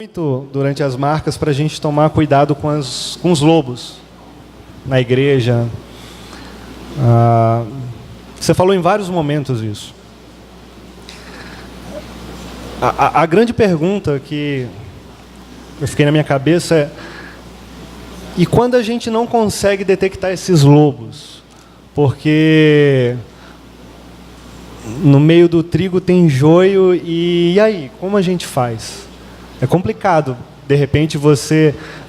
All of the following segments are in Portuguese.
Muito durante as marcas para a gente tomar cuidado com os lobos na igreja. Você falou em vários momentos isso. A grande pergunta que eu fiquei na minha cabeça é: e quando a gente não consegue detectar esses lobos? Porque no meio do trigo tem joio, e aí? Como a gente faz? É complicado. De repente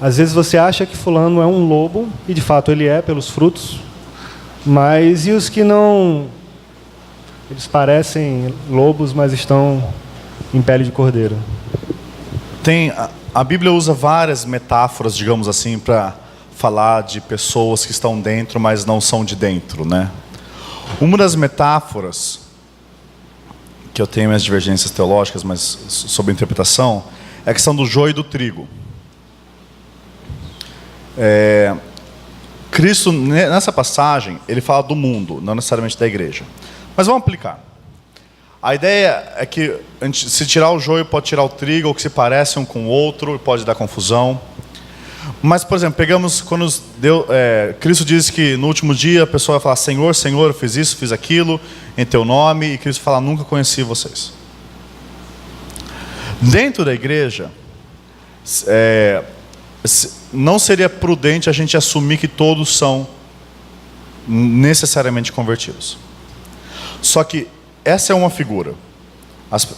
às vezes você acha que fulano é um lobo, e de fato ele é, pelos frutos. Mas e os que não? Eles parecem lobos, mas estão em pele de cordeiro. A Bíblia usa várias metáforas, digamos assim, para falar de pessoas que estão dentro, mas não são de dentro, né? Uma das metáforas, que eu tenho minhas divergências teológicas, mas sobre interpretação, é a questão do joio e do trigo. Cristo, nessa passagem, ele fala do mundo, não necessariamente da igreja. Mas vamos aplicar. A ideia é que se tirar o joio, pode tirar o trigo, ou que se parece um com o outro, pode dar confusão. Mas, por exemplo, pegamos quando Cristo diz que no último dia a pessoa vai falar: Senhor, Senhor, eu fiz isso, fiz aquilo, em teu nome, e Cristo fala: nunca conheci vocês. Dentro da igreja, não seria prudente a gente assumir que todos são necessariamente convertidos. Só que essa é uma figura.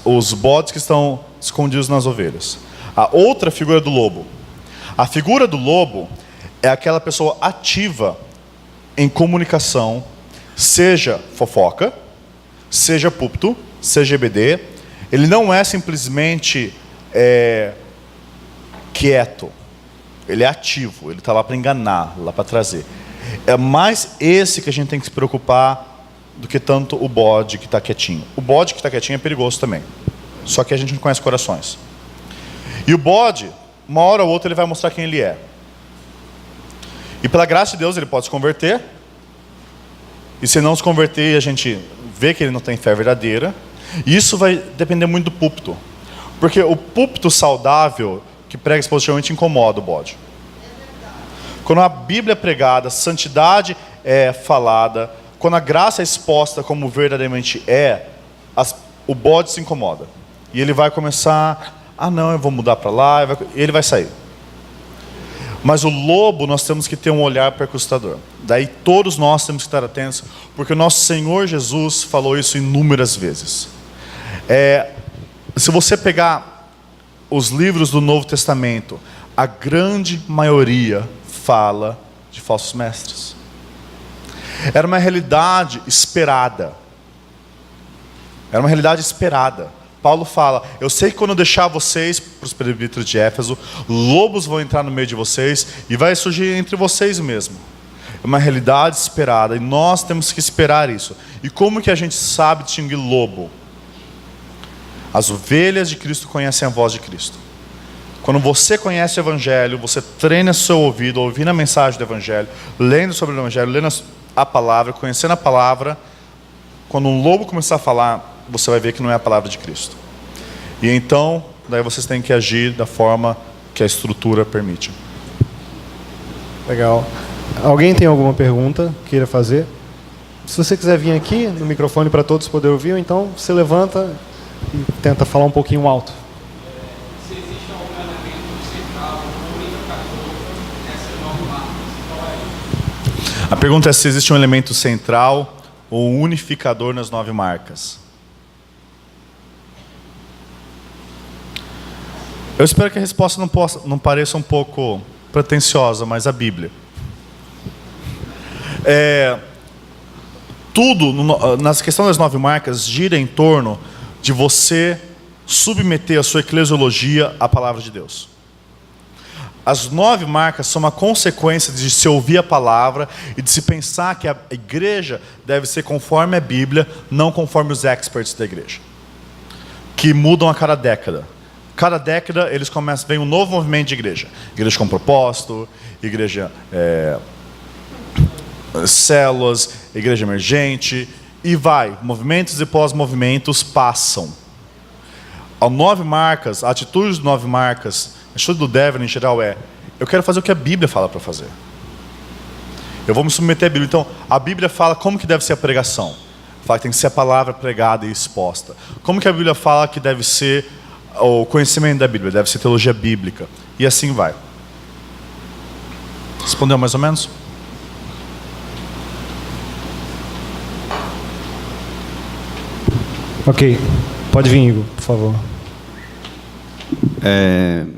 Os bodes que estão escondidos nas ovelhas. A outra figura do lobo. A figura do lobo é aquela pessoa ativa em comunicação, seja fofoca, seja púlpito, seja EBD. Ele não é simplesmente quieto. Ele é ativo, ele está lá para enganar, lá para trazer. É mais esse que a gente tem que se preocupar do que tanto o bode que está quietinho. O bode que está quietinho é perigoso também. Só que a gente não conhece corações. E o bode, uma hora ou outra, ele vai mostrar quem ele é. E pela graça de Deus, ele pode se converter. E se não se converter e a gente vê que ele não tem fé verdadeira, isso vai depender muito do púlpito. Porque o púlpito saudável, que prega expositivamente, incomoda o bode. Quando a Bíblia é pregada, a santidade é falada, quando a graça é exposta como verdadeiramente é, o bode se incomoda. E ele vai começar: não, eu vou mudar para lá, e ele vai sair. Mas o lobo, nós temos que ter um olhar percustador. Daí todos nós temos que estar atentos, porque o nosso Senhor Jesus falou isso inúmeras vezes. Se você pegar os livros do Novo Testamento, a grande maioria fala de falsos mestres. Era uma realidade esperada. Era uma realidade esperada. Paulo fala: eu sei que quando eu deixar vocês para os presbíteros de Éfeso, lobos vão entrar no meio de vocês e vai surgir entre vocês mesmo. É uma realidade esperada e nós temos que esperar isso. E como que a gente sabe distinguir lobo? As ovelhas de Cristo conhecem a voz de Cristo. Quando você conhece o Evangelho, você treina seu ouvido, ouvindo a mensagem do Evangelho, lendo sobre o Evangelho, lendo a palavra, conhecendo a palavra. Quando um lobo começar a falar, você vai ver que não é a palavra de Cristo. E então, daí vocês têm que agir da forma que a estrutura permite. Legal. Alguém tem alguma pergunta que queira fazer? Se você quiser vir aqui no microfone para todos poderem ouvir, então você levanta e tenta falar um pouquinho alto. Se existe algum elemento central, unificador nessas novas marcas, qual é? A pergunta é se existe um elemento central ou unificador nas 9 marcas. Eu espero que a resposta não pareça um pouco pretensiosa, mas a Bíblia. Tudo, na questão das 9 marcas, gira em torno de você submeter a sua eclesiologia à palavra de Deus. As 9 marcas são uma consequência de se ouvir a palavra e de se pensar que a igreja deve ser conforme a Bíblia, não conforme os experts da igreja, que mudam a cada década. Cada década eles vem um novo movimento de igreja. Igreja com propósito, igreja células, igreja emergente, e vai. Movimentos e pós-movimentos passam. A 9 marcas, a atitude dos 9 marcas, a atitude do Devin em geral é: eu quero fazer o que a Bíblia fala para fazer. Eu vou me submeter à Bíblia. Então, a Bíblia fala como que deve ser a pregação. Fala que tem que ser a palavra pregada e exposta. Como que a Bíblia fala que deve ser o conhecimento da Bíblia? Deve ser teologia bíblica. E assim vai. Respondeu mais ou menos? Ok. Pode vir, Igor, por favor.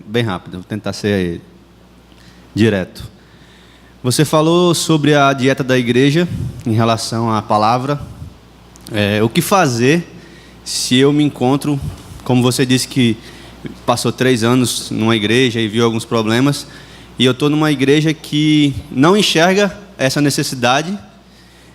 Bem rápido, vou tentar ser direto. Você falou sobre a dieta da igreja em relação à palavra. O que fazer se eu me encontro, como você disse que passou 3 anos numa igreja e viu alguns problemas, e eu estou numa igreja que não enxerga essa necessidade,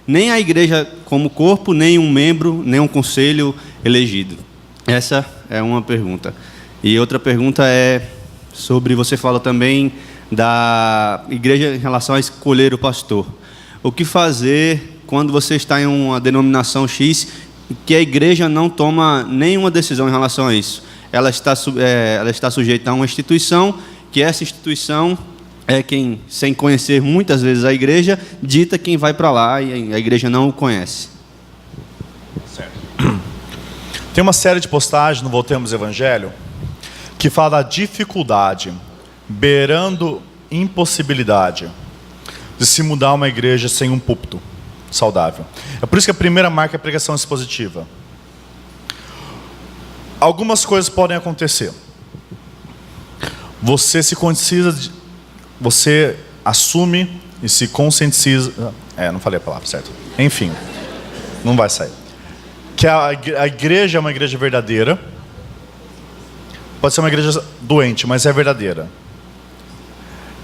nem a igreja como corpo, nem um membro, nem um conselho elegido. Essa é uma pergunta. E outra pergunta é sobre, você fala também da igreja em relação a escolher o pastor. O que fazer quando você está em uma denominação X que a igreja não toma nenhuma decisão em relação a isso? Ela está sujeita a uma instituição, que essa instituição é quem, sem conhecer muitas vezes a igreja, dita quem vai para lá e a igreja não o conhece. Certo. Tem uma série de postagens no Voltemos Evangelho que fala da dificuldade, beirando impossibilidade, de se mudar uma igreja sem um púlpito saudável. É por isso que a primeira marca é a pregação expositiva. Algumas coisas podem acontecer. Você assume e se conscientiza. Não falei a palavra, certo? Enfim, não vai sair. Que a igreja é uma igreja verdadeira. Pode ser uma igreja doente, mas é verdadeira.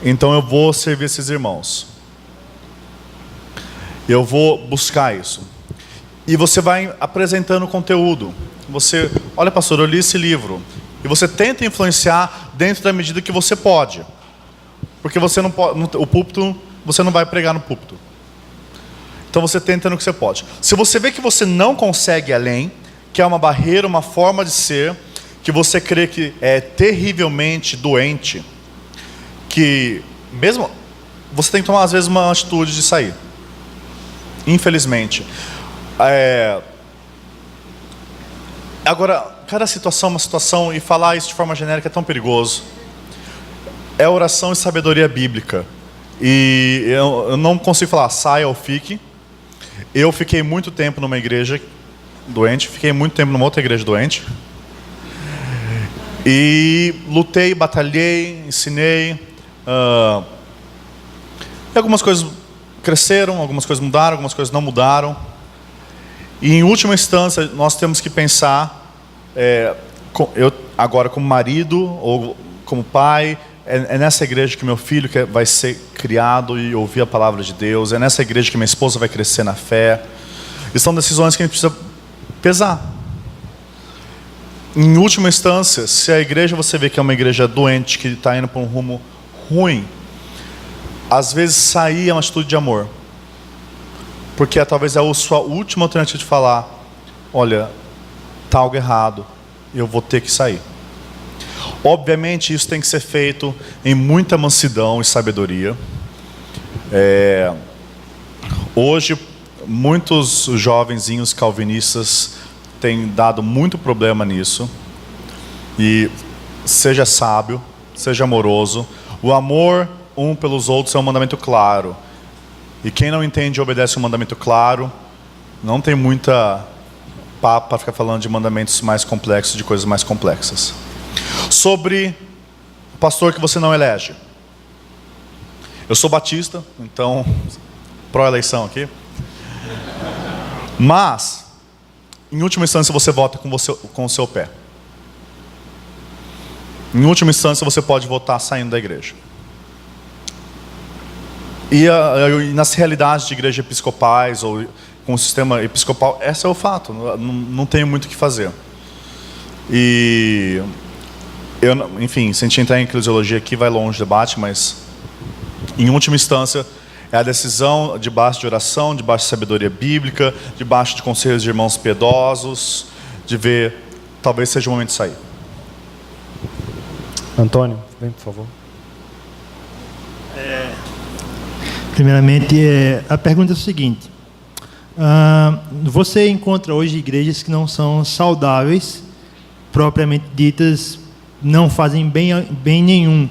Então eu vou servir esses irmãos. Eu vou buscar isso. E você vai apresentando conteúdo. Você, olha pastor, eu li esse livro. E você tenta influenciar dentro da medida que você pode. Porque você não pode, o púlpito, você não vai pregar no púlpito. Então você tenta no que você pode. Se você vê que você não consegue ir além, que é uma barreira, uma forma de ser, que você crê que é terrivelmente doente, que mesmo você tem que tomar às vezes uma atitude de sair. Infelizmente. Agora, cada situação é uma situação, e falar isso de forma genérica é tão perigoso. É oração e sabedoria bíblica. E eu não consigo falar saia ou fique. Eu fiquei muito tempo numa igreja doente, fiquei muito tempo numa outra igreja doente. E lutei, batalhei, ensinei. E algumas coisas cresceram, algumas coisas mudaram, algumas coisas não mudaram. E em última instância, nós temos que pensar, eu agora como marido ou como pai, é nessa igreja que meu filho vai ser criado e ouvir a palavra de Deus, é nessa igreja que minha esposa vai crescer na fé. E são decisões que a gente precisa pesar. Em última instância, se a igreja você vê que é uma igreja doente, que está indo para um rumo ruim, às vezes sair é uma atitude de amor. Porque talvez é a sua última alternativa de falar, olha, está algo errado, eu vou ter que sair. Obviamente isso tem que ser feito em muita mansidão e sabedoria. Hoje, muitos jovenzinhos calvinistas têm dado muito problema nisso. E seja sábio, seja amoroso. O amor um pelos outros é um mandamento claro. E quem não entende e obedece um mandamento claro, não tem muita papo para ficar falando de mandamentos mais complexos, de coisas mais complexas. Sobre o pastor que você não elege. Eu sou batista, então, pró-eleição aqui. Mas, em última instância, você vota com o seu pé. Em última instância, você pode votar saindo da igreja. E nas realidades de igrejas episcopais ou com o sistema episcopal, esse é o fato, não tenho muito o que fazer. E enfim, se a gente entrar em eclesiologia aqui, vai longe o debate, mas em última instância é a decisão debaixo de oração, debaixo de sabedoria bíblica, debaixo de conselhos de irmãos piedosos, de ver, talvez seja o momento de sair. Antônio, vem, por favor. Primeiramente, a pergunta é o seguinte. Você encontra hoje igrejas que não são saudáveis, propriamente ditas, não fazem bem nenhum.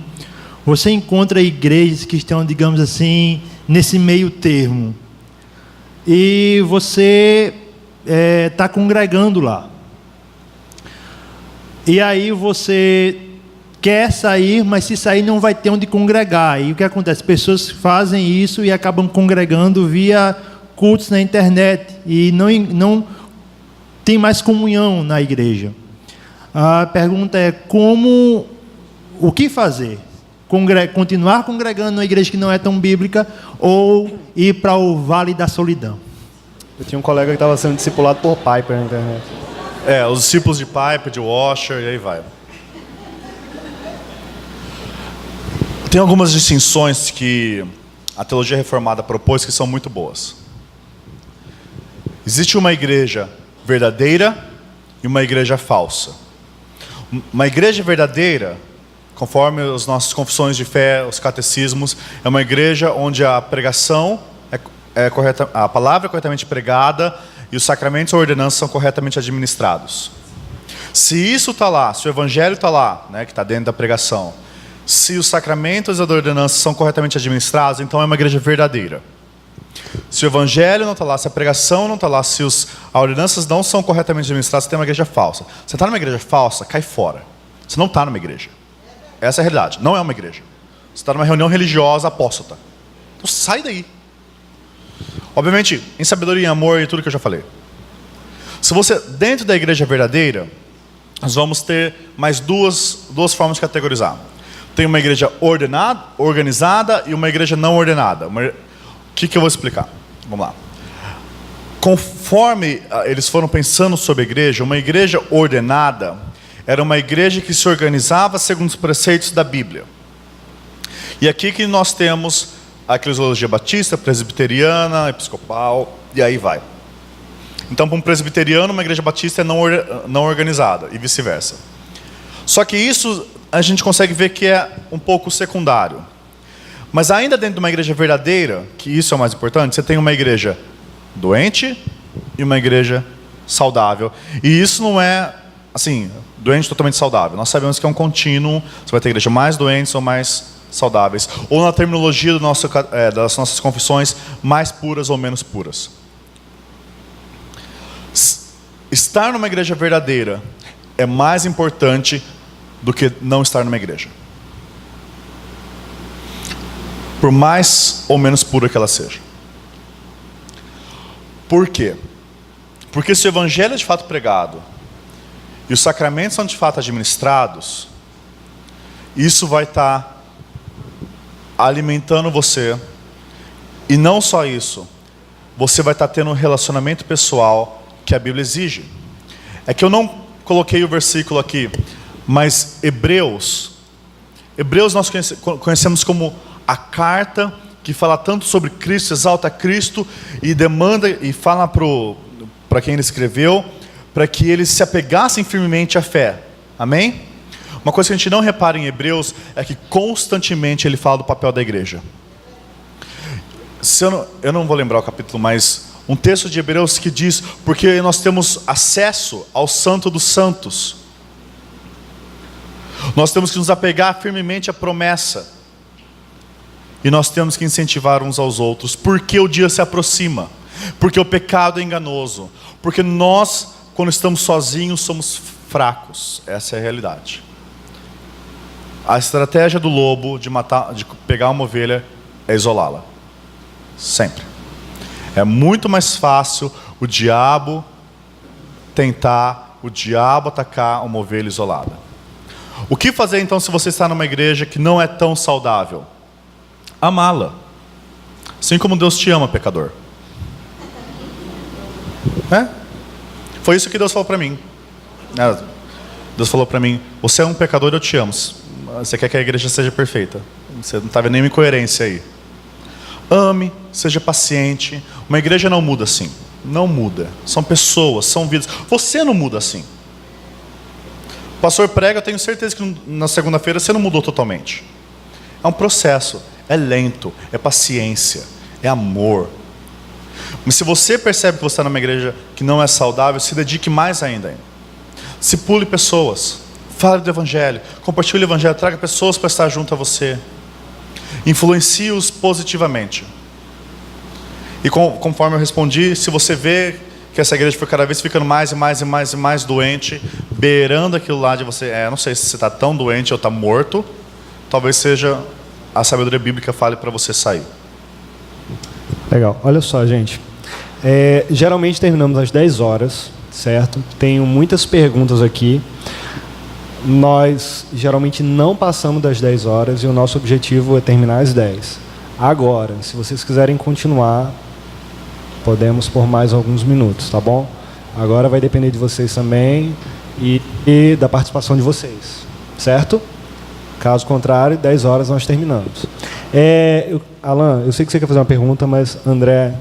Você encontra igrejas que estão, digamos assim, nesse meio termo. E você está congregando lá. E aí você quer sair, mas se sair não vai ter onde congregar. E o que acontece? Pessoas fazem isso e acabam congregando via cultos na internet. E não tem mais comunhão na igreja. A pergunta é o que fazer? Continuar congregando numa igreja que não é tão bíblica ou ir para o Vale da Solidão? Eu tinha um colega que estava sendo discipulado por Piper na internet. Os discípulos de Piper, de Washer, e aí vai. Tem algumas distinções que a teologia reformada propôs que são muito boas. Existe uma igreja verdadeira e uma igreja falsa. Uma igreja verdadeira, conforme as nossas confissões de fé, os catecismos, é uma igreja onde a pregação é correta, a palavra é corretamente pregada e os sacramentos ou ordenanças são corretamente administrados. Se isso está lá, se o evangelho está lá, né, que está dentro da pregação, se os sacramentos e as ordenanças são corretamente administrados, então é uma igreja verdadeira. Se o evangelho não está lá, se a pregação não está lá, se as ordenanças não são corretamente administradas, você tem uma igreja falsa. Você está numa igreja falsa, cai fora. Você não está numa igreja. Essa é a realidade, não é uma igreja. Você está numa reunião religiosa apóstata. Então sai daí. Obviamente, em sabedoria e amor e tudo que eu já falei. Se você, dentro da igreja verdadeira, nós vamos ter mais duas formas de categorizar. Tem uma igreja ordenada, organizada e uma igreja não ordenada. O que eu vou explicar? Vamos lá. Conforme eles foram pensando sobre a igreja, uma igreja ordenada era uma igreja que se organizava segundo os preceitos da Bíblia. E aqui que nós temos a eclesiologia batista, presbiteriana, episcopal, e aí vai. Então, para um presbiteriano, uma igreja batista é não organizada, e vice-versa. Só que isso a gente consegue ver que é um pouco secundário. Mas ainda dentro de uma igreja verdadeira, que isso é o mais importante, você tem uma igreja doente e uma igreja saudável. E isso não é, assim, doente totalmente saudável. Nós sabemos que é um contínuo, você vai ter igreja mais doentes ou mais saudáveis. Ou na terminologia das nossas confissões, mais puras ou menos puras. Estar numa igreja verdadeira é mais importante do que não estar numa igreja. Por mais ou menos pura que ela seja. Por quê? Porque se o evangelho é de fato pregado e os sacramentos são de fato administrados, isso vai estar alimentando você. E não só isso, você vai estar tendo um relacionamento pessoal que a Bíblia exige. É que eu não coloquei o versículo aqui, mas Hebreus nós conhecemos como a carta que fala tanto sobre Cristo, exalta Cristo e demanda e fala para quem ele escreveu, para que eles se apegassem firmemente à fé. Amém? Uma coisa que a gente não repara em Hebreus é que constantemente ele fala do papel da igreja. Eu não vou lembrar o capítulo, mas um texto de Hebreus que diz, porque nós temos acesso ao Santo dos Santos. Nós temos que nos apegar firmemente à promessa. E nós temos que incentivar uns aos outros, porque o dia se aproxima, porque o pecado é enganoso, porque nós, quando estamos sozinhos, somos fracos. Essa é a realidade. A estratégia do lobo de pegar uma ovelha é isolá-la. Sempre. É muito mais fácil o diabo atacar uma ovelha isolada. O que fazer então se você está numa igreja que não é tão saudável? Amá-la. Assim como Deus te ama, pecador. Foi isso que Deus falou para mim. Deus falou para mim, você é um pecador e eu te amo. Você quer que a igreja seja perfeita. Você não está vendo nenhuma incoerência aí. Ame, seja paciente. Uma igreja não muda assim. Não muda. São pessoas, são vidas. Você não muda assim. pastor prega, eu tenho certeza que na segunda-feira você não mudou totalmente. É um processo, é lento, é paciência, é amor. Mas se você percebe que você está numa igreja que não é saudável, se dedique mais ainda. Se pule pessoas, fale do evangelho, compartilhe o evangelho, traga pessoas para estar junto a você. Influencie-os positivamente. E conforme eu respondi, se você vê que essa igreja foi cada vez ficando mais e mais e mais e mais doente, beirando aquilo lá de você, não sei se você está tão doente ou está morto, talvez seja a sabedoria bíblica fale para você sair. Legal. Olha só, gente. Geralmente terminamos às 10 horas, certo? Tenho muitas perguntas aqui. Nós geralmente não passamos das 10 horas e o nosso objetivo é terminar às 10. Agora, se vocês quiserem continuar, podemos por mais alguns minutos, tá bom? Agora vai depender de vocês também e da participação de vocês, certo? Caso contrário, 10 horas nós terminamos. Alan, eu sei que você quer fazer uma pergunta, mas André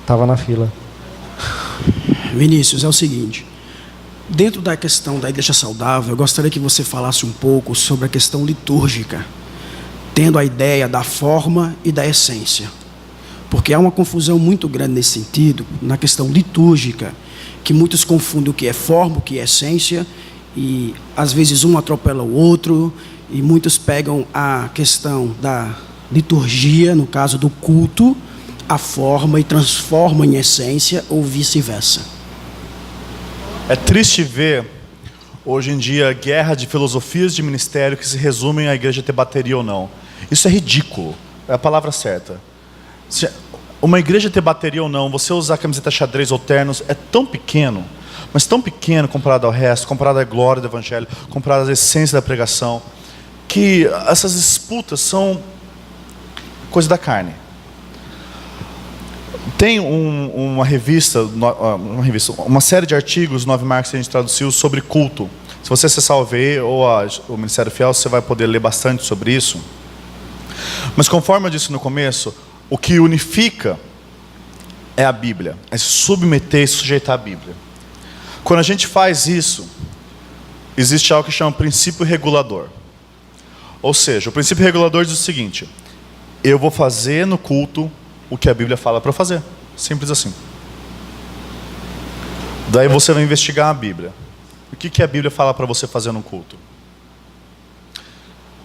estava na fila. Vinícius, é o seguinte. Dentro da questão da igreja saudável, eu gostaria que você falasse um pouco sobre a questão litúrgica, tendo a ideia da forma e da essência. Porque há uma confusão muito grande nesse sentido, na questão litúrgica, que muitos confundem o que é forma, o que é essência, e às vezes um atropela o outro, e muitos pegam a questão da liturgia, no caso do culto, a forma e transformam em essência, ou vice-versa. É triste ver, hoje em dia, guerra de filosofias de ministério que se resumem à igreja ter bateria ou não. Isso é ridículo, é a palavra certa. Uma igreja ter bateria ou não, você usar camiseta xadrez ou ternos, é tão pequeno, mas tão pequeno comparado ao resto, comparado à glória do evangelho, comparado à essência da pregação, que essas disputas são coisa da carne. Tem uma série de artigos, 9 marcos que a gente traduziu sobre culto. Se você acessar o VE ou o Ministério Fiel, você vai poder ler bastante sobre isso. Mas conforme eu disse no começo, o que unifica é a Bíblia, é se submeter e sujeitar à Bíblia. Quando a gente faz isso, existe algo que chama princípio regulador. Ou seja, o princípio regulador diz o seguinte: eu vou fazer no culto o que a Bíblia fala para eu fazer. Simples assim. Daí você vai investigar a Bíblia. O que a Bíblia fala para você fazer no culto?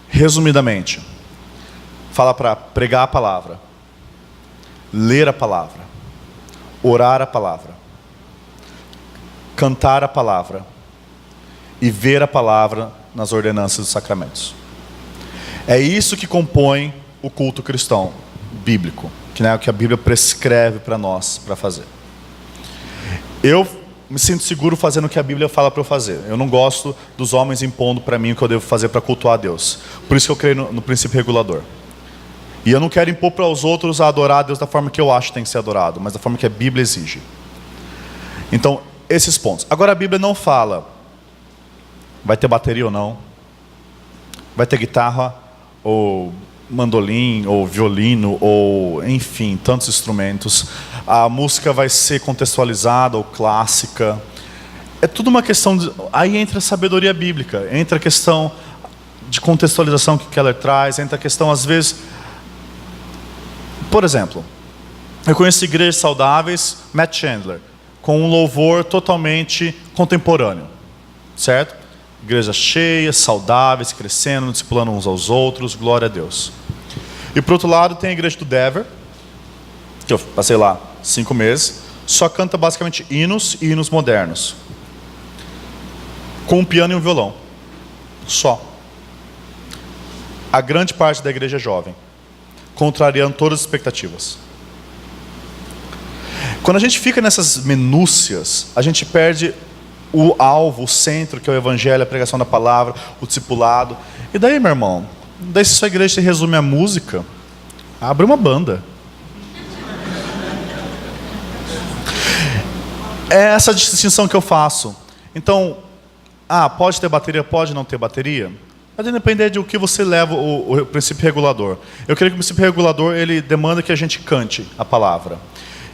Resumidamente, fala para pregar a palavra, ler a palavra, orar a palavra, cantar a palavra e ver a palavra nas ordenanças dos sacramentos. É isso que compõe o culto cristão bíblico, que é o que a Bíblia prescreve para nós para fazer. Eu me sinto seguro fazendo o que a Bíblia fala para eu fazer. Eu não gosto dos homens impondo para mim o que eu devo fazer para cultuar a Deus. Por isso que eu creio no princípio regulador. E eu não quero impor para os outros a adorar a Deus da forma que eu acho que tem que ser adorado, mas da forma que a Bíblia exige. Então, esses pontos. Agora a Bíblia não fala vai ter bateria ou não, vai ter guitarra ou mandolim ou violino ou enfim, tantos instrumentos. A música vai ser contextualizada ou clássica. É tudo uma questão de... Aí entra a sabedoria bíblica, entra a questão de contextualização que Keller traz, entra a questão às vezes... Por exemplo, eu conheço igrejas saudáveis, Matt Chandler, com um louvor totalmente contemporâneo, certo? Igrejas cheias, saudáveis, crescendo, discipulando uns aos outros, glória a Deus. E por outro lado tem a igreja do Denver, que eu passei lá 5 meses, só canta basicamente hinos e hinos modernos, com um piano e um violão, só. A grande parte da igreja é jovem, contrariando todas as expectativas. Quando a gente fica nessas minúcias, a gente perde o alvo, o centro, que é o evangelho, a pregação da palavra, o discipulado. E daí, meu irmão, daí se sua igreja se resume à música, abre uma banda. É essa distinção que eu faço. Então, pode ter bateria, pode não ter bateria? Vai depender de o que você leva o princípio regulador. Eu creio que o princípio regulador, ele demanda que a gente cante a palavra.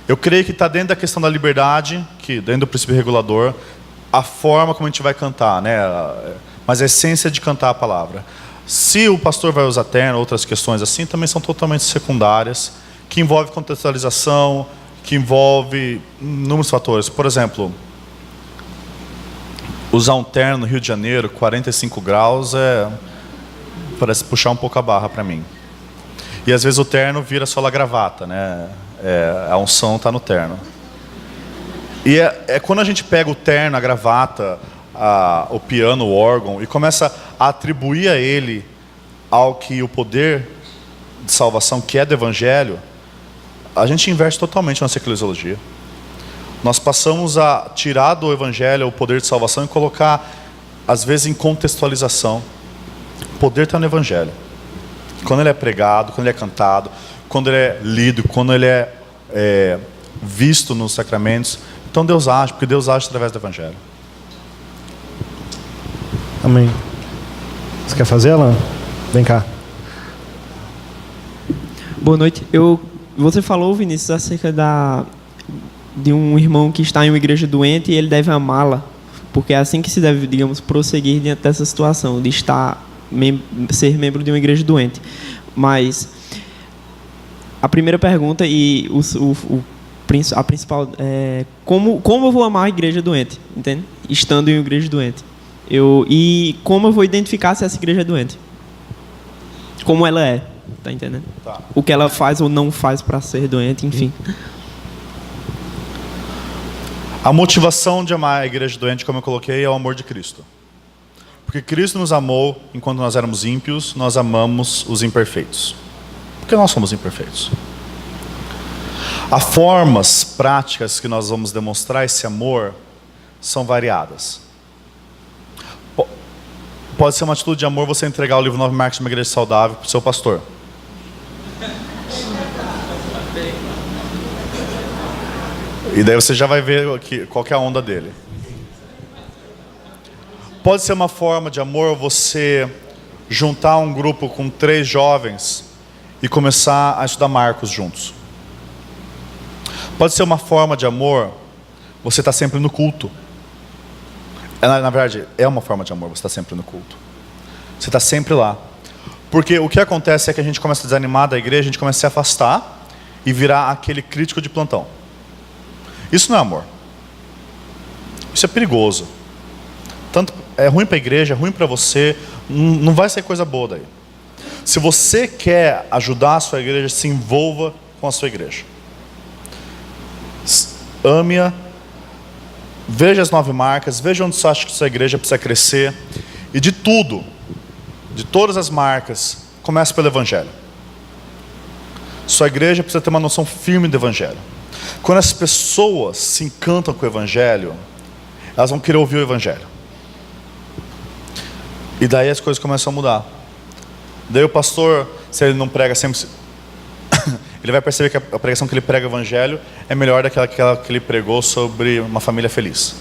Eu creio que está dentro da questão da liberdade, que dentro do princípio regulador, a forma como a gente vai cantar, né? Mas a essência de cantar a palavra. Se o pastor vai usar terno, outras questões assim, também são totalmente secundárias, que envolve contextualização, que envolve inúmeros fatores. Por exemplo, usar um terno no Rio de Janeiro, 45 graus, parece puxar um pouco a barra para mim. E às vezes o terno vira só a gravata, né? A unção está no terno. E é quando a gente pega o terno, a gravata, o piano, o órgão, e começa a atribuir a ele ao que o poder de salvação que é do Evangelho, a gente inverte totalmente nossa eclesiologia. Nós passamos a tirar do Evangelho o poder de salvação e colocar, às vezes, em contextualização. O poder está no Evangelho. Quando ele é pregado, quando ele é cantado, quando ele é lido, quando ele é visto nos sacramentos. Então Deus age, porque Deus age através do Evangelho. Amém. Você quer fazer, Alan? Vem cá. Boa noite. Você falou, Vinícius, acerca de um irmão que está em uma igreja doente e ele deve amá-la, porque é assim que se deve, digamos, prosseguir diante dessa situação, de ser membro de uma igreja doente. Mas a primeira pergunta e a principal é como eu vou amar a igreja doente, entende? Estando em uma igreja doente. E como eu vou identificar se essa igreja é doente? Como ela é, tá entendendo? Tá. O que ela faz ou não faz para ser doente, enfim. A motivação de amar a igreja doente, como eu coloquei, é o amor de Cristo. Porque Cristo nos amou enquanto nós éramos ímpios, nós amamos os imperfeitos. Porque nós somos imperfeitos. As formas práticas que nós vamos demonstrar esse amor são variadas. Pode ser uma atitude de amor você entregar o livro 9 Marcos de uma Igreja Saudável para o seu pastor. E daí você já vai ver qual que é a onda dele. Pode ser uma forma de amor você juntar um grupo com 3 jovens e começar a estudar Marcos juntos. Pode ser uma forma de amor você estar sempre no culto. Na verdade, é uma forma de amor você estar sempre no culto. Você está sempre lá. Porque o que acontece é que a gente começa a desanimar da igreja, a gente começa a se afastar e virar aquele crítico de plantão. Isso não é amor. Isso é perigoso. Tanto é ruim para a igreja, é ruim para você, não vai ser coisa boa daí. Se você quer ajudar a sua igreja, se envolva com a sua igreja. Ame-a, veja as 9 marcas, veja onde você acha que sua igreja precisa crescer. E de tudo, de todas as marcas, comece pelo Evangelho. Sua igreja precisa ter uma noção firme do Evangelho. Quando as pessoas se encantam com o Evangelho, elas vão querer ouvir o Evangelho. E daí as coisas começam a mudar. Daí o pastor, se ele não prega sempre, ele vai perceber que a pregação que ele prega o Evangelho é melhor daquela que ele pregou sobre uma família feliz,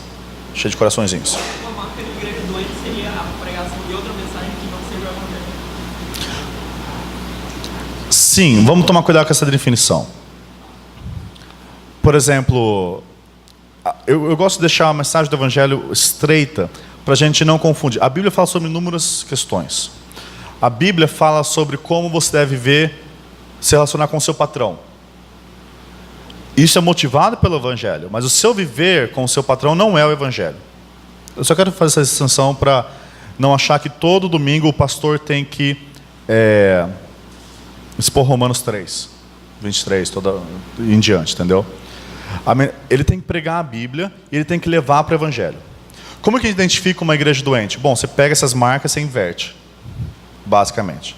cheia de coraçõezinhos. Uma marca de igreja doente seria a pregação de outra mensagem que não seja o Evangelho. Sim, vamos tomar cuidado com essa definição. Por exemplo, eu gosto de deixar a mensagem do Evangelho estreita, para a gente não confundir. A Bíblia fala sobre inúmeras questões. A Bíblia fala sobre como você deve viver, se relacionar com o seu patrão. Isso é motivado pelo Evangelho, mas o seu viver com o seu patrão não é o Evangelho. Eu só quero fazer essa distinção para não achar que todo domingo o pastor tem que expor Romanos 3, 23, em diante, entendeu? Ele tem que pregar a Bíblia e ele tem que levar para o Evangelho. Como que identifica uma igreja doente? Bom, você pega essas marcas e você inverte, basicamente.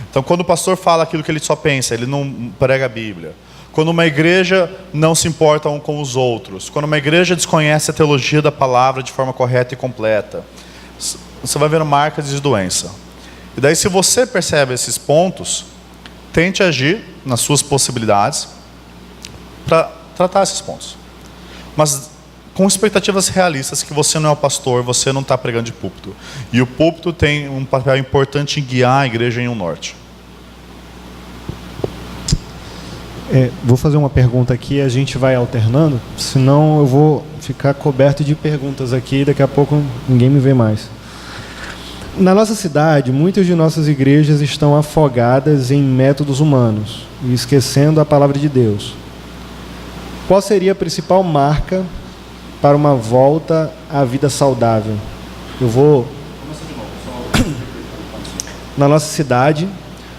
Então, quando o pastor fala aquilo que ele só pensa, ele não prega a Bíblia. Quando uma igreja não se importa um com os outros. Quando uma igreja desconhece a teologia da palavra de forma correta e completa. Você vai vendo marcas de doença. E daí, se você percebe esses pontos, tente agir nas suas possibilidades para tratar esses pontos. Mas com expectativas realistas, que você não é o pastor, você não está pregando de púlpito. E o púlpito tem um papel importante em guiar a igreja em um norte. Vou fazer uma pergunta aqui, a gente vai alternando, senão eu vou ficar coberto de perguntas aqui e daqui a pouco ninguém me vê mais. Na nossa cidade, muitas de nossas igrejas estão afogadas em métodos humanos e esquecendo a palavra de Deus. Qual seria a principal marca para uma volta à vida saudável? Na nossa cidade,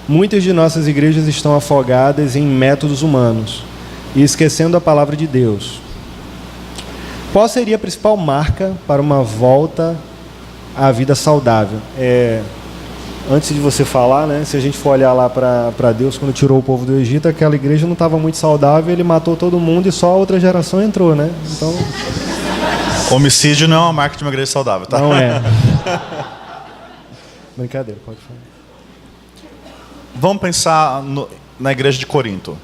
muitas de nossas igrejas estão afogadas em métodos humanos e esquecendo a palavra de Deus. Qual seria a principal marca para uma volta à vida saudável? Antes de você falar, né, se a gente for olhar lá para Deus, quando tirou o povo do Egito, aquela igreja não estava muito saudável, ele matou todo mundo e só a outra geração entrou, né? Então, homicídio não é uma marca de uma igreja saudável, tá? não é. Brincadeira, pode falar. Vamos pensar na igreja de Corinto.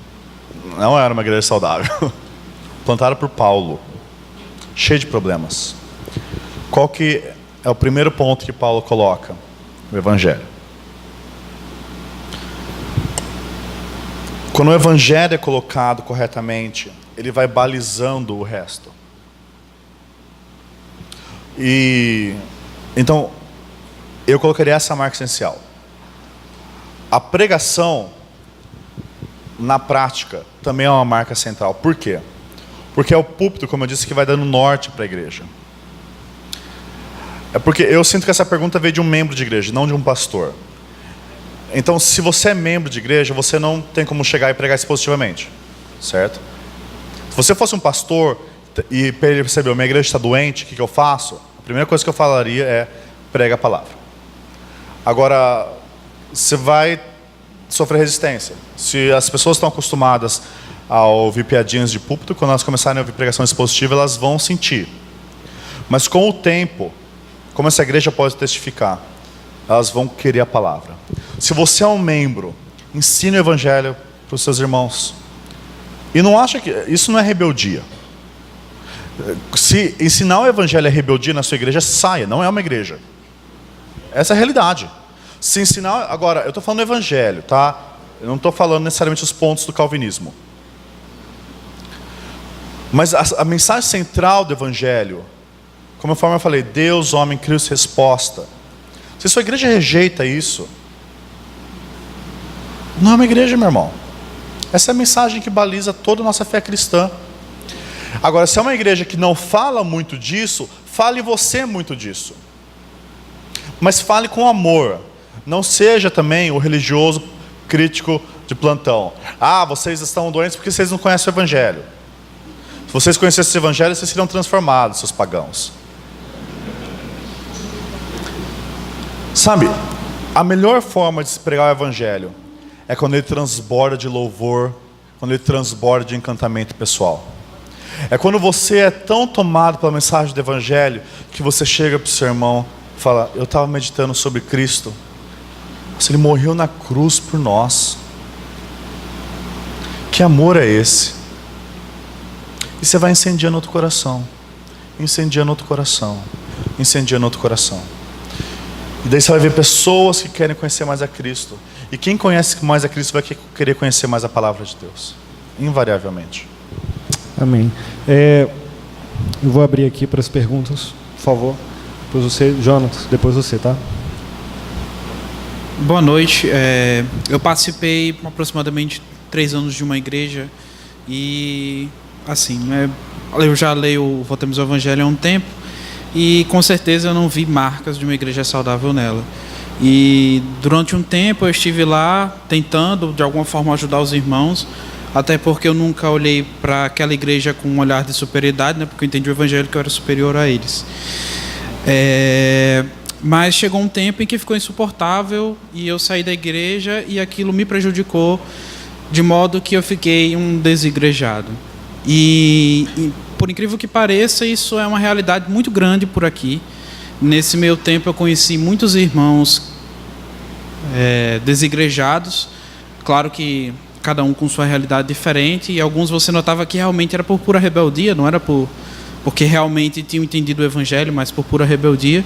Não era uma igreja saudável. Plantada por Paulo. Cheia de problemas. Qual que é o primeiro ponto que Paulo coloca? O Evangelho. Quando o Evangelho é colocado corretamente, ele vai balizando o resto. Então, eu colocaria essa marca essencial. A pregação, na prática, também é uma marca central. Por quê? Porque é o púlpito, como eu disse, que vai dando norte para a igreja. É porque eu sinto que essa pergunta veio de um membro de igreja, não de um pastor. Então, se você é membro de igreja, você não tem como chegar e pregar expositivamente, certo? Se você fosse um pastor e ele percebeu, minha igreja está doente, o que eu faço? A primeira coisa que eu falaria é, prega a palavra. Agora, você vai sofrer resistência. Se as pessoas estão acostumadas a ouvir piadinhas de púlpito, quando elas começarem a ouvir pregação expositiva, elas vão sentir. Mas com o tempo, como essa igreja pode testificar, elas vão querer a palavra. Se você é um membro, ensine o evangelho para os seus irmãos. E não acha que isso não é rebeldia. Se ensinar o evangelho é rebeldia na sua igreja, saia, não é uma igreja. Essa é a realidade. Se ensinar, agora, eu estou falando do evangelho, tá? Eu não estou falando necessariamente os pontos do calvinismo. Mas a mensagem central do evangelho, como eu falei, Deus, homem, Cristo, resposta. Se sua igreja rejeita isso, não é uma igreja, meu irmão. Essa é a mensagem que baliza toda a nossa fé cristã. Agora, se é uma igreja que não fala muito disso, fale você muito disso. Mas fale com amor. Não seja também o religioso crítico de plantão. Ah, vocês estão doentes porque vocês não conhecem o evangelho. Se vocês conhecessem o evangelho, vocês seriam transformados, seus pagãos. Sabe, a melhor forma de se pregar o evangelho é quando ele transborda de louvor, quando ele transborda de encantamento pessoal. É quando você é tão tomado pela mensagem do evangelho que você chega para o seu irmão e fala, eu estava meditando sobre Cristo. Ele morreu na cruz por nós. Que amor é esse? E você vai incendiando outro coração. Incendiando outro coração. Incendiando outro coração. E daí você vai ver pessoas que querem conhecer mais a Cristo. E quem conhece mais a Cristo vai querer conhecer mais a palavra de Deus. Invariavelmente. Amém. Eu vou abrir aqui para as perguntas, por favor. Depois você, Jonas, depois você, tá? Boa noite. Eu participei aproximadamente 3 anos de uma igreja e, assim, eu já leio Voltemos ao Evangelho há um tempo e, com certeza, eu não vi marcas de uma igreja saudável nela. E, durante um tempo, eu estive lá tentando, de alguma forma, ajudar os irmãos, até porque eu nunca olhei para aquela igreja com um olhar de superioridade, né, porque eu entendi o Evangelho que eu era superior a eles. Mas chegou um tempo em que ficou insuportável e eu saí da igreja e aquilo me prejudicou de modo que eu fiquei um desigrejado. E por incrível que pareça, isso é uma realidade muito grande por aqui. Nesse meio tempo eu conheci muitos irmãos desigrejados, claro que cada um com sua realidade diferente, e alguns você notava que realmente era por pura rebeldia, não era porque realmente tinham entendido o Evangelho, mas por pura rebeldia.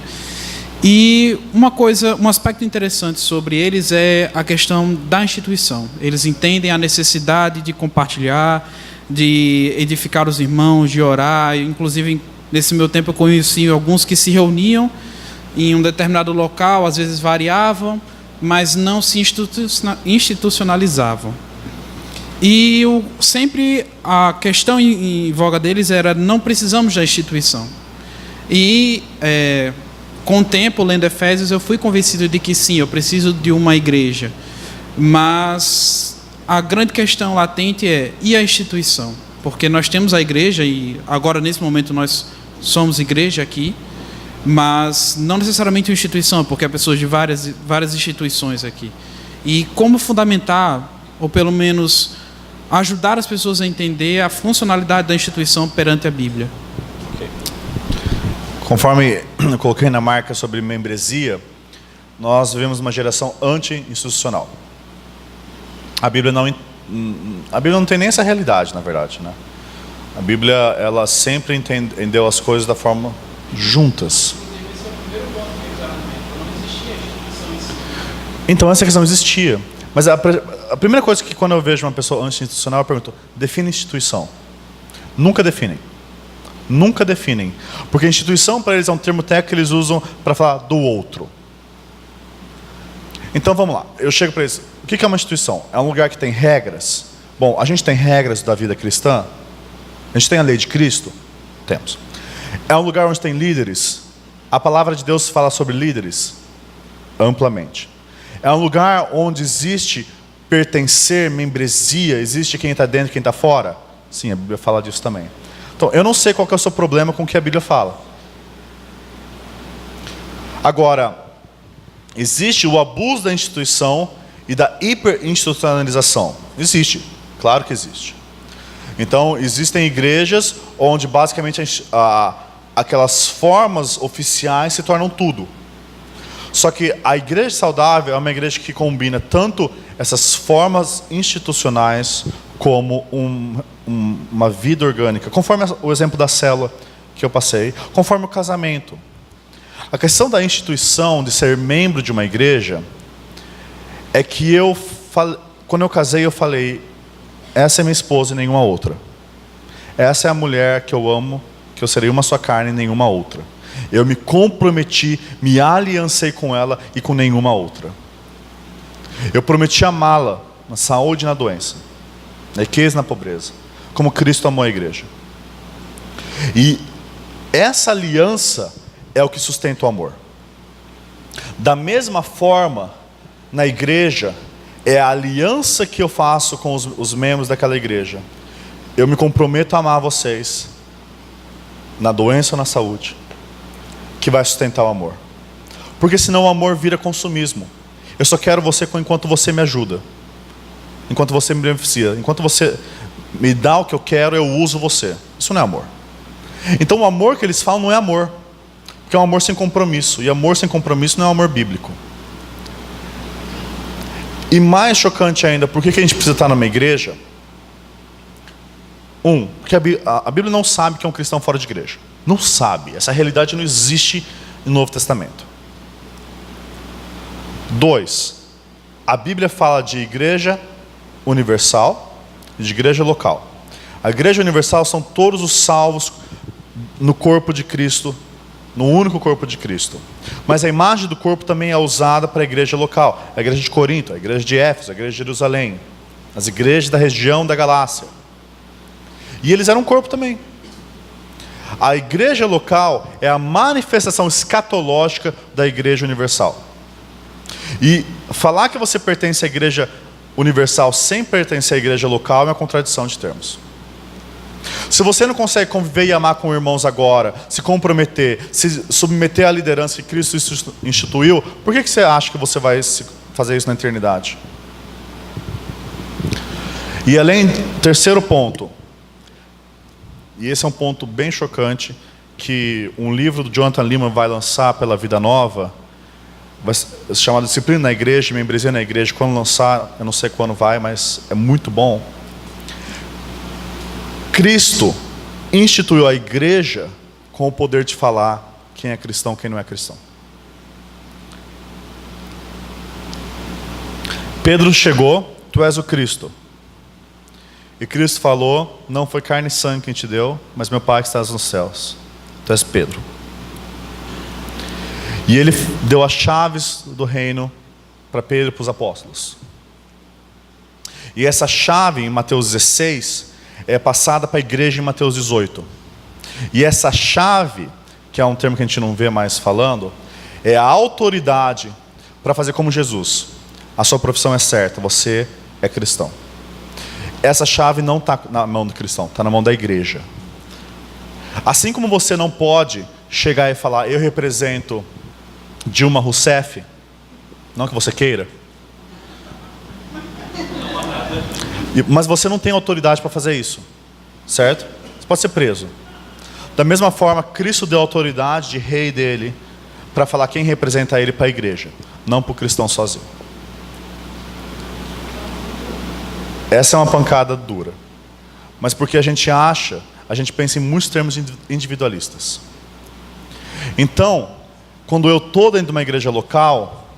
E um aspecto interessante sobre eles é a questão da instituição. Eles entendem a necessidade de compartilhar, de edificar os irmãos, de orar. Inclusive, nesse meu tempo eu conheci alguns que se reuniam em um determinado local, às vezes variavam, mas não se institucionalizavam. E sempre a questão em voga deles era: não precisamos da instituição. E com o tempo, lendo Efésios, eu fui convencido de que sim, eu preciso de uma igreja. Mas a grande questão latente é: e a instituição? Porque nós temos a igreja, e agora nesse momento nós somos igreja aqui, mas não necessariamente uma instituição, porque há pessoas de várias instituições aqui. E como fundamentar, ou pelo menos ajudar as pessoas a entender a funcionalidade da instituição perante a Bíblia? Conforme eu coloquei na marca sobre membresia, nós vivemos uma geração anti-institucional. A Bíblia não tem nem essa realidade, na verdade, né? A Bíblia, ela sempre entendeu as coisas da forma juntas. Então essa questão existia. Mas a primeira coisa que, quando eu vejo uma pessoa anti-institucional, eu pergunto: define instituição. Nunca definem. Nunca definem. Porque instituição para eles é um termo técnico que eles usam para falar do outro. Então vamos lá. Eu chego para eles: o que é uma instituição? É um lugar que tem regras? Bom, a gente tem regras da vida cristã? A gente tem a lei de Cristo? Temos. É um lugar onde tem líderes? A palavra de Deus fala sobre líderes? Amplamente. É um lugar onde existe pertencer, membresia, existe quem está dentro e quem está fora? Sim, a Bíblia fala disso também. Então, eu não sei qual que é o seu problema com o que a Bíblia fala. Agora, existe o abuso da instituição e da hiperinstitucionalização. Existe, claro que existe. Então, existem igrejas onde basicamente aquelas formas oficiais se tornam tudo. Só que a igreja saudável é uma igreja que combina tanto essas formas institucionais como uma vida orgânica, conforme o exemplo da célula que eu passei, conforme o casamento. A questão da instituição, de ser membro de uma igreja, é que quando eu casei, eu falei: essa é minha esposa e nenhuma outra. Essa é a mulher que eu amo, que eu serei uma só carne e nenhuma outra. Eu me comprometi, me aliancei com ela e com nenhuma outra. Eu prometi amá-la na saúde e na doença, na riqueza e na pobreza, como Cristo amou a igreja. E essa aliança é o que sustenta o amor. Da mesma forma, na igreja, é a aliança que eu faço com os membros daquela igreja. Eu me comprometo a amar vocês, na doença ou na saúde, que vai sustentar o amor. Porque senão o amor vira consumismo. Eu só quero você enquanto você me ajuda, enquanto você me beneficia, enquanto você me dá o que eu quero, eu uso você. Isso não é amor. Então o amor que eles falam não é amor, porque é um amor sem compromisso. E amor sem compromisso não é um amor bíblico. E mais chocante ainda, por que a gente precisa estar numa igreja? Porque a Bíblia não sabe que é um cristão fora de igreja. Não sabe. Essa realidade não existe no Novo Testamento. 2, a Bíblia fala de igreja universal e de igreja local. A igreja universal são todos os salvos no corpo de Cristo, no único corpo de Cristo. Mas a imagem do corpo também é usada para a igreja local. A igreja de Corinto, a igreja de Éfeso, a igreja de Jerusalém, as igrejas da região da Galácia. E eles eram um corpo também. A igreja local é a manifestação escatológica da igreja universal. E falar que você pertence à igreja universal sem pertencer à igreja local é uma contradição de termos. Se você não consegue conviver e amar com irmãos agora, se comprometer, se submeter à liderança que Cristo instituiu, por que você acha que você vai fazer isso na eternidade? E além, terceiro ponto, e esse é um ponto bem chocante, que um livro do Jonathan Leeman vai lançar pela Vida Nova, vai ser chamado Disciplina na Igreja, Membresia na Igreja. Quando lançar, eu não sei quando vai, mas é muito bom. Cristo instituiu a igreja com o poder de falar quem é cristão e quem não é cristão. Pedro chegou, tu és o Cristo. E Cristo falou, não foi carne e sangue quem te deu, mas meu Pai que estás nos céus. Tu és Pedro. E ele deu as chaves do reino para Pedro e para os apóstolos. E essa chave em Mateus 16 é passada para a igreja em Mateus 18. E essa chave, que é um termo que a gente não vê mais falando, é a autoridade para fazer como Jesus. A sua profissão é certa, você é cristão. Essa chave não está na mão do cristão, está na mão da igreja. Assim como você não pode chegar e falar, eu represento Dilma Rousseff, não que você queira, mas você não tem autoridade para fazer isso, certo? Você pode ser preso. Da mesma forma, Cristo deu autoridade de rei dele para falar quem representa ele para a igreja, não para o cristão sozinho. Essa é uma pancada dura, mas porque a gente pensa em muitos termos individualistas. Então, quando eu estou dentro de uma igreja local,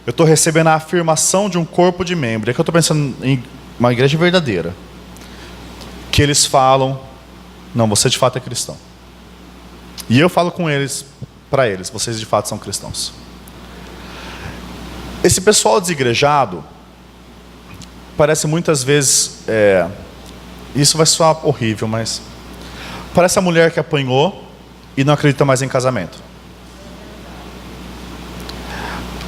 eu estou recebendo a afirmação de um corpo de membros. É que eu estou pensando em uma igreja verdadeira, que eles falam, não, você de fato é cristão. E eu falo com eles, para eles, vocês de fato são cristãos. Esse pessoal desigrejado, parece muitas vezes, isso vai soar horrível, mas parece a mulher que apanhou e não acredita mais em casamento.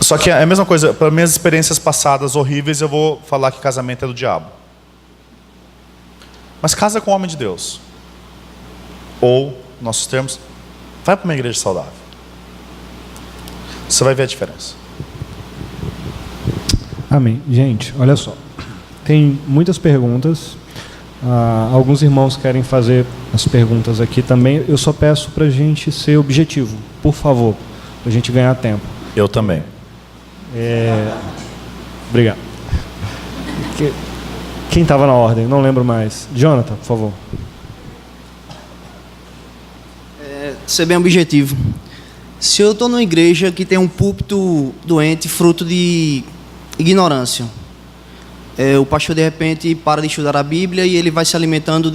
Só que é a mesma coisa, para minhas experiências passadas horríveis, eu vou falar que casamento é do diabo. Mas casa com o homem de Deus. Ou, nossos termos, vai para uma igreja saudável. Você vai ver a diferença. Amém. Gente, olha só. Tem muitas perguntas. Alguns irmãos querem fazer as perguntas aqui também. Eu só peço para a gente ser objetivo, por favor, para a gente ganhar tempo. Eu também. Obrigado. Quem estava na ordem? Não lembro mais. Jonathan, por favor. Ser bem objetivo. Se eu estou numa igreja que tem um púlpito doente, fruto de ignorância, o pastor de repente para de estudar a Bíblia e ele vai se alimentando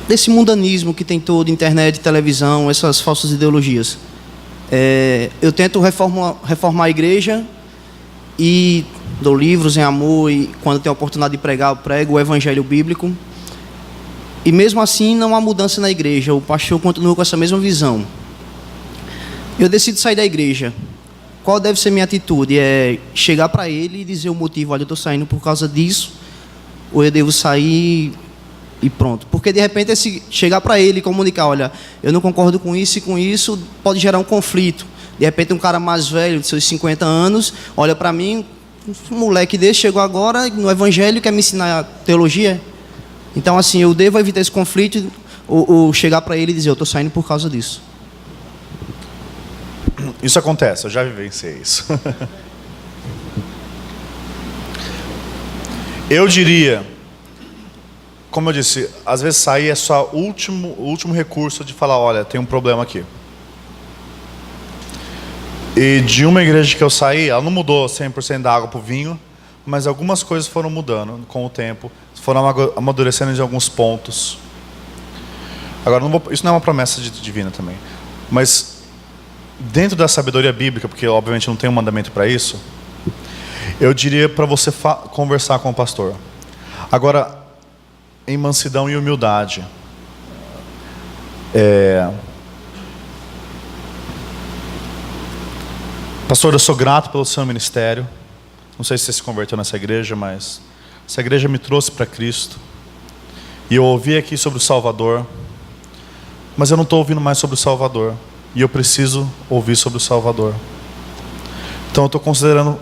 desse mundanismo que tem todo, internet, televisão, essas falsas ideologias. Eu tento reformar a igreja e dou livros em amor, e quando tenho a oportunidade de pregar, eu prego o evangelho bíblico. E mesmo assim não há mudança na igreja, o pastor continua com essa mesma visão. Eu decido sair da igreja. Qual deve ser minha atitude? É chegar para ele e dizer o motivo, olha, eu estou saindo por causa disso, ou eu devo sair e pronto. Porque de repente chegar para ele e comunicar, olha, eu não concordo com isso e com isso, pode gerar um conflito. De repente um cara mais velho, de seus 50 anos, olha para mim, um moleque desse chegou agora no evangelho e quer me ensinar teologia. Então assim, eu devo evitar esse conflito ou chegar para ele e dizer, eu estou saindo por causa disso. Isso acontece, eu já vivenciei isso. Eu diria, como eu disse, às vezes sair é só o último recurso de falar, olha, tem um problema aqui. E de uma igreja que eu saí, ela não mudou 100% da água para o vinho, mas algumas coisas foram mudando com o tempo, foram amadurecendo em alguns pontos. Agora, isso não é uma promessa divina também, mas dentro da sabedoria bíblica, porque obviamente não tem um mandamento para isso, eu diria para você conversar com o pastor. Agora, em mansidão e humildade. Pastor, eu sou grato pelo seu ministério. Não sei se você se converteu nessa igreja, mas essa igreja me trouxe para Cristo. E eu ouvi aqui sobre o Salvador, mas eu não estou ouvindo mais sobre o Salvador. E eu preciso ouvir sobre o Salvador. Então eu estou considerando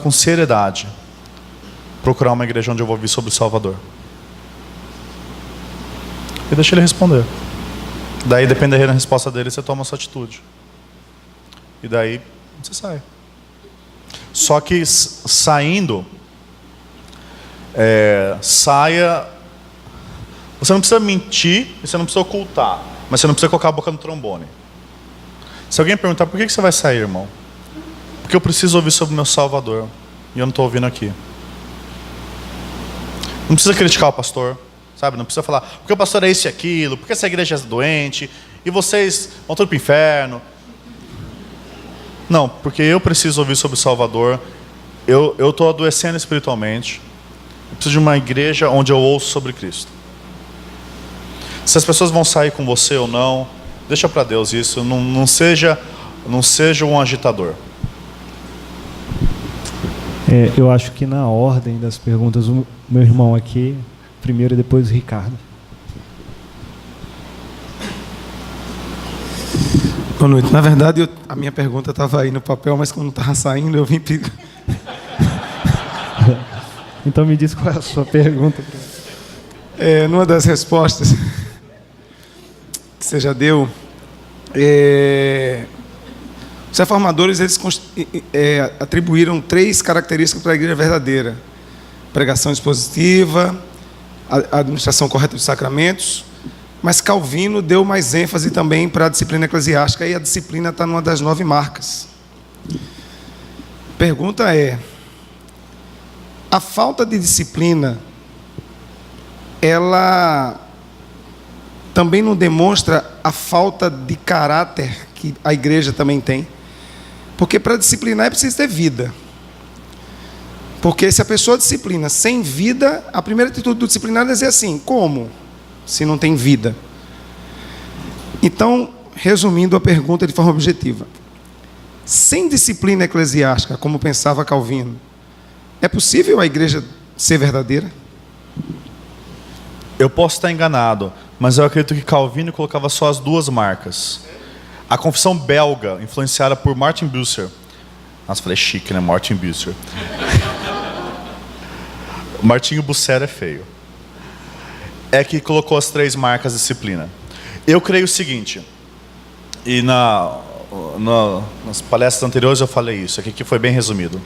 com seriedade procurar uma igreja onde eu vou ouvir sobre o Salvador. E deixa ele responder. Daí, dependendo da resposta dele, você toma a sua atitude. E daí, você sai. Só que saindo, saia. Você não precisa mentir e você não precisa ocultar, mas você não precisa colocar a boca no trombone. Se alguém perguntar, por que você vai sair, irmão? Porque eu preciso ouvir sobre o meu Salvador. E eu não estou ouvindo aqui. Não precisa criticar o pastor, sabe? Não precisa falar, porque o pastor é isso e aquilo, porque essa igreja é doente, e vocês vão todos para o inferno. Não, porque eu preciso ouvir sobre o Salvador. Eu estou adoecendo espiritualmente. Eu preciso de uma igreja onde eu ouço sobre Cristo. Se as pessoas vão sair com você ou não, deixa para Deus isso. Não seja um agitador. Eu acho que na ordem das perguntas, o meu irmão aqui, primeiro e depois o Ricardo. Boa noite. Na verdade, a minha pergunta estava aí no papel, mas quando estava saindo, eu vim pedir. Então me diz qual é a sua pergunta. Numa das respostas que você já deu, os reformadores eles atribuíram 3 características para a igreja verdadeira: pregação expositiva, a administração correta dos sacramentos. Mas Calvino deu mais ênfase também para a disciplina eclesiástica, e a disciplina está numa das 9 marcas. Pergunta é: a falta de disciplina, ela também não demonstra a falta de caráter que a igreja também tem? Porque para disciplinar é preciso ter vida. Porque se a pessoa disciplina sem vida, a primeira atitude do disciplinado é dizer assim: como? Se não tem vida. Então, resumindo a pergunta de forma objetiva, sem disciplina eclesiástica, como pensava Calvino, é possível a igreja ser verdadeira? Eu posso estar enganado, mas eu acredito que Calvino colocava só as 2 marcas. A confissão belga, influenciada por Martin Bucer. Nossa, falei chique, né? Martin Bucer. Martinho Bucer é feio. É que colocou as 3 marcas de disciplina. Eu creio o seguinte, e nas palestras anteriores eu falei isso, aqui foi bem resumido.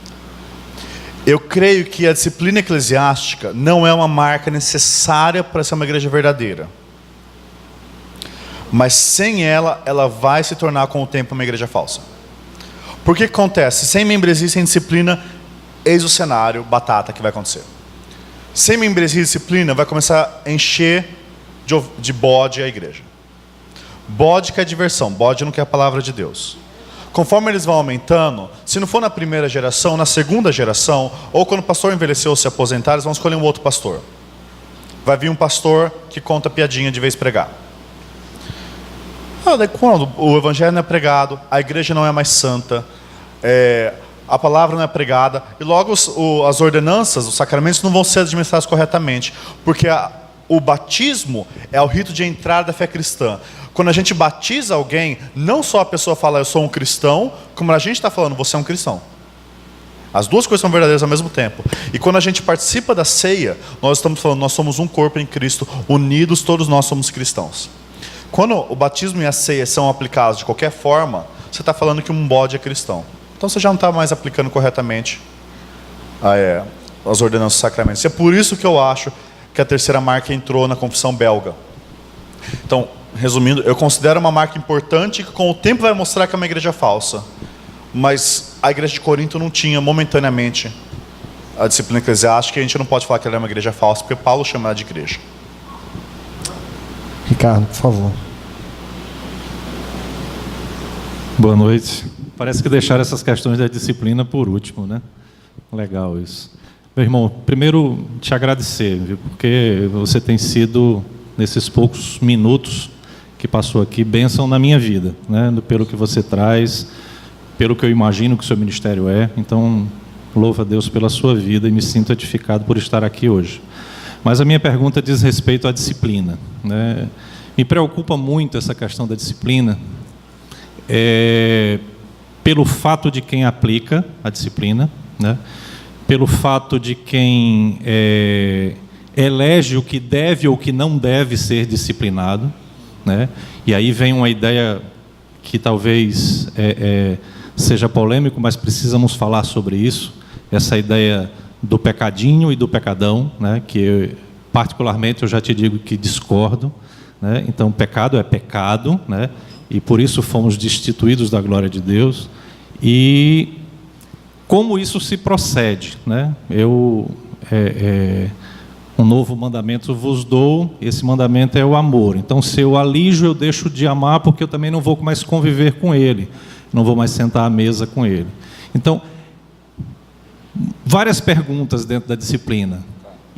Eu creio que a disciplina eclesiástica não é uma marca necessária para ser uma igreja verdadeira. Mas sem ela, ela vai se tornar com o tempo uma igreja falsa. Por que acontece? Sem membresia e sem disciplina, eis o cenário, batata, que vai acontecer. Sem membresia e disciplina, vai começar a encher de bode a igreja. Bode quer diversão, bode não quer a palavra de Deus. Conforme eles vão aumentando, se não for na primeira geração, na segunda geração, ou quando o pastor envelheceu ou se aposentar, eles vão escolher um outro pastor. Vai vir um pastor que conta piadinha de vez pregar. Daí quando o evangelho não é pregado, a igreja não é mais santa, a palavra não é pregada, e logo as ordenanças, os sacramentos não vão ser administrados corretamente, porque o batismo é o rito de entrada da fé cristã. Quando a gente batiza alguém, não só a pessoa fala eu sou um cristão, como a gente está falando você é um cristão. As 2 coisas são verdadeiras ao mesmo tempo. E quando a gente participa da ceia, nós estamos falando nós somos um corpo em Cristo, unidos, todos nós somos cristãos. Quando o batismo e a ceia são aplicados de qualquer forma, você está falando que um bode é cristão. Então você já não está mais aplicando corretamente as ordenanças dos sacramentos. E é por isso que eu acho que a 3ª marca entrou na confissão belga. Então, resumindo, eu considero uma marca importante que com o tempo vai mostrar que é uma igreja falsa. Mas a igreja de Corinto não tinha momentaneamente a disciplina eclesiástica, e a gente não pode falar que ela é uma igreja falsa, porque Paulo chama ela de igreja. Ricardo, por favor. Boa noite. Parece que deixaram essas questões da disciplina por último, né? Legal isso. Meu irmão, primeiro te agradecer, viu? Porque você tem sido, nesses poucos minutos que passou aqui, bênção na minha vida, né? Pelo que você traz, pelo que eu imagino que o seu ministério é. Então, louvo a Deus pela sua vida e me sinto edificado por estar aqui hoje. Mas a minha pergunta diz respeito à disciplina, né? Me preocupa muito essa questão da disciplina, pelo fato de quem aplica a disciplina, né? Pelo fato de quem elege o que deve ou que não deve ser disciplinado, né? E aí vem uma ideia que talvez seja polêmico, mas precisamos falar sobre isso, essa ideia do pecadinho e do pecadão, né? Que particularmente eu já te digo que discordo, né? Então pecado é pecado, né? E por isso fomos destituídos da glória de Deus. E como isso se procede, né? Um novo mandamento vos dou, esse mandamento é o amor. Então, se eu alijo, eu deixo de amar, porque eu também não vou mais conviver com ele, não vou mais sentar à mesa com ele. Então, várias perguntas dentro da disciplina.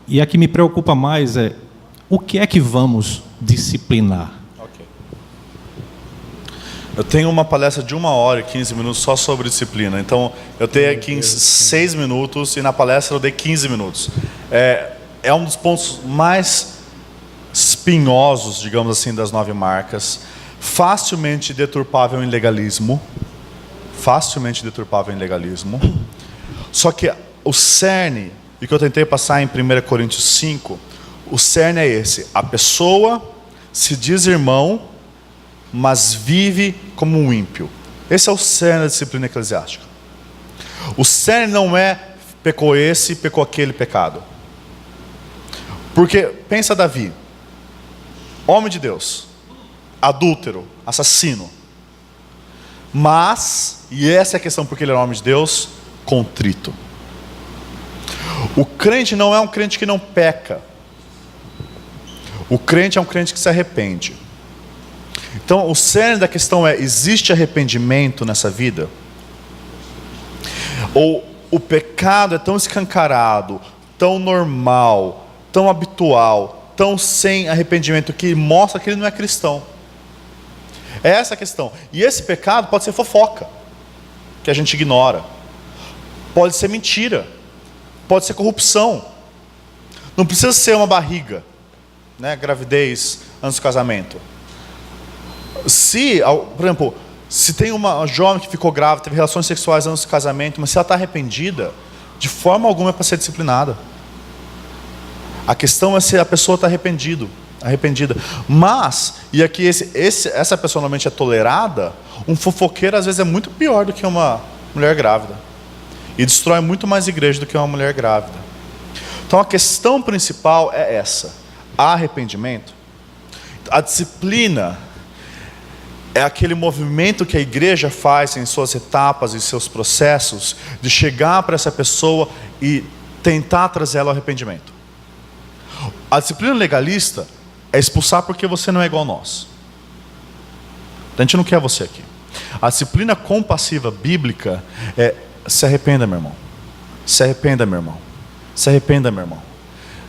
E a que me preocupa mais é, o que é que vamos disciplinar? Ok. Eu tenho uma palestra de 1 hora e 15 minutos só sobre disciplina. Então, eu tenho aqui em 6 minutos e na palestra eu dei 15 minutos. É um dos pontos mais espinhosos, digamos assim, das 9 marcas. Facilmente deturpável em legalismo. Facilmente deturpável em legalismo. Só que o cerne, e que eu tentei passar em 1 Coríntios 5, o cerne é esse. A pessoa se diz irmão, mas vive como um ímpio. Esse é o cerne da disciplina eclesiástica. O cerne não é pecou esse, pecou aquele pecado. Porque, pensa Davi, homem de Deus, adúltero, assassino. Mas, e essa é a questão porque ele era homem de Deus, contrito. O crente não é um crente que não peca. O crente é um crente que se arrepende. Então, o cerne da questão é, existe arrependimento nessa vida? Ou o pecado é tão escancarado, tão normal, tão habitual, tão sem arrependimento, que mostra que ele não é cristão? É essa a questão. E esse pecado pode ser fofoca, que a gente ignora. Pode ser mentira. Pode ser corrupção. Não precisa ser uma barriga, né? Gravidez antes do casamento. Se, por exemplo, se tem uma jovem que ficou grávida, teve relações sexuais antes do casamento, mas se ela está arrependida, de forma alguma é para ser disciplinada. A questão é se a pessoa está arrependida. Mas, e aqui essa pessoa normalmente é tolerada, um fofoqueiro às vezes é muito pior do que uma mulher grávida. E destrói muito mais igreja do que uma mulher grávida. Então a questão principal é essa. Há arrependimento. A disciplina é aquele movimento que a igreja faz em suas etapas e seus processos, de chegar para essa pessoa e tentar trazer ela ao arrependimento. A disciplina legalista é expulsar porque você não é igual a nós. A gente não quer você aqui. A disciplina compassiva bíblica é: se arrependa, meu irmão. Se arrependa, meu irmão. Se arrependa, meu irmão.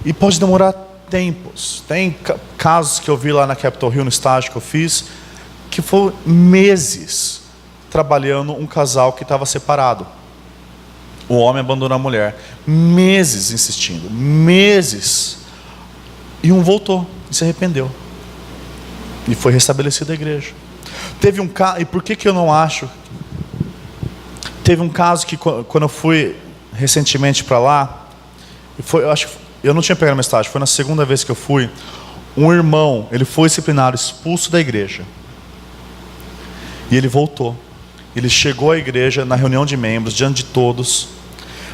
E pode demorar tempos. Tem casos que eu vi lá na Capitol Hill, no estágio que eu fiz, que foram meses trabalhando um casal que estava separado. O homem abandonou a mulher. Meses insistindo. Meses. E um voltou e se arrependeu. E foi restabelecida a igreja. Teve um caso, e por que eu não acho? Teve um caso que quando eu fui recentemente para lá, eu não tinha pegado minha estágio, foi na segunda vez que eu fui, um irmão, ele foi disciplinado, expulso da igreja. E ele voltou. Ele chegou à igreja na reunião de membros, diante de todos,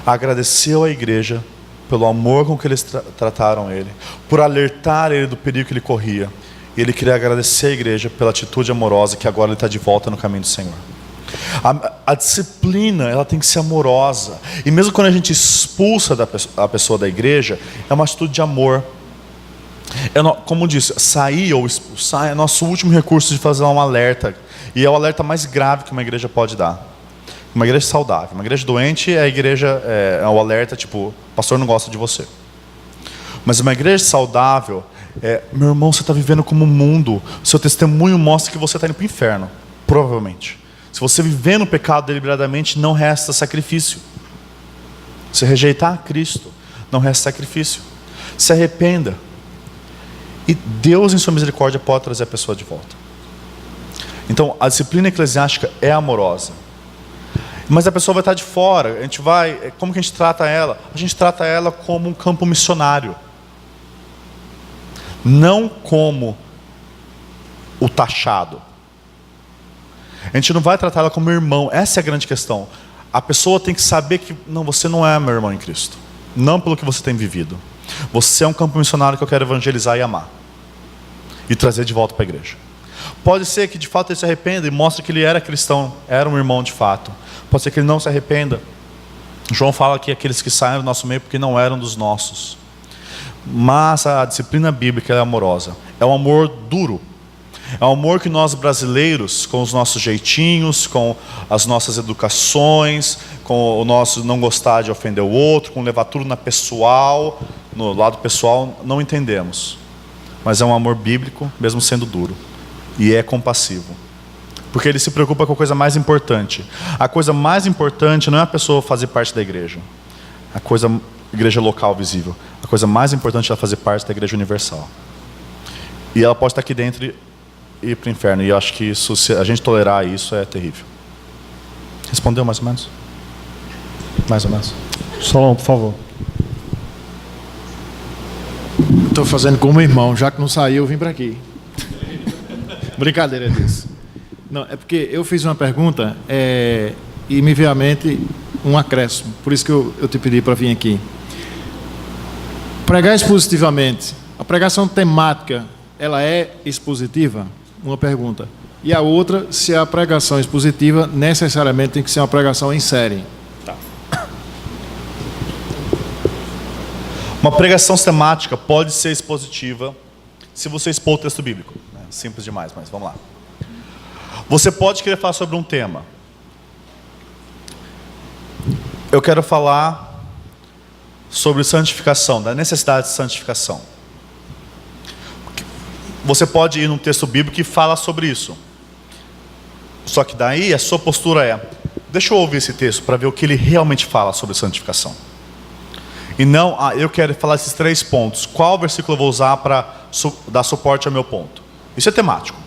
agradeceu à igreja pelo amor com que eles trataram ele, por alertar ele do perigo que ele corria. E ele queria agradecer à igreja pela atitude amorosa, que agora ele está de volta no caminho do Senhor. A disciplina, ela tem que ser amorosa. E mesmo quando a gente expulsa a pessoa da igreja, é uma atitude de amor. Como disse, sair ou expulsar é nosso último recurso de fazer um alerta. E é o alerta mais grave que uma igreja pode dar. Uma igreja saudável. Uma igreja doente, a igreja é o alerta, tipo, o pastor não gosta de você. Mas uma igreja saudável, meu irmão, você está vivendo como um mundo. O seu testemunho mostra que você está indo para o inferno. Provavelmente. Se você viver no pecado deliberadamente, não resta sacrifício. Se rejeitar Cristo, não resta sacrifício. Se arrependa. E Deus, em sua misericórdia, pode trazer a pessoa de volta. Então, a disciplina eclesiástica é amorosa. Mas a pessoa vai estar de fora. Como que a gente trata ela? A gente trata ela como um campo missionário. Não como o taxado. A gente não vai tratar ela como irmão. Essa é a grande questão. A pessoa tem que saber que, não, você não é meu irmão em Cristo. Não pelo que você tem vivido. Você é um campo missionário que eu quero evangelizar e amar. E trazer de volta para a igreja. Pode ser que de fato ele se arrependa e mostre que ele era cristão, era um irmão de fato. Pode ser que ele não se arrependa João fala que aqueles que saem do nosso meio porque não eram dos nossos. Mas a disciplina bíblica é amorosa. É um amor duro. É um amor que nós brasileiros, com os nossos jeitinhos, com as nossas educações, com o nosso não gostar de ofender o outro, com levar tudo no lado pessoal, não entendemos. Mas é um amor bíblico, mesmo sendo duro. E é compassivo. Porque ele se preocupa com a coisa mais importante. A coisa mais importante não é a pessoa fazer parte da igreja. Igreja local visível. A coisa mais importante é ela fazer parte da igreja universal. E ela pode estar aqui dentro e ir para o inferno. E eu acho que isso, se a gente tolerar isso, é terrível. Respondeu mais ou menos? Mais ou menos. Solon, por favor. Estou fazendo como irmão, já que não saiu, eu vim para aqui. Brincadeira disso. Não, é porque eu fiz uma pergunta e me veio à mente um acréscimo. Por isso que eu te pedi para vir aqui. Pregar expositivamente. A pregação temática, ela é expositiva? Uma pergunta. E a outra, se a pregação expositiva necessariamente tem que ser uma pregação em série. Tá. Uma pregação temática pode ser expositiva se você expor o texto bíblico. Simples demais, mas vamos lá. Você pode querer falar sobre um tema. Eu quero falar sobre santificação, da necessidade de santificação. Você pode ir num texto bíblico que fala sobre isso. Só que daí a sua postura é: deixa eu ouvir esse texto para ver o que ele realmente fala sobre santificação. E não, eu quero falar esses 3 pontos. Qual versículo eu vou usar para dar suporte ao meu ponto? Isso é temático.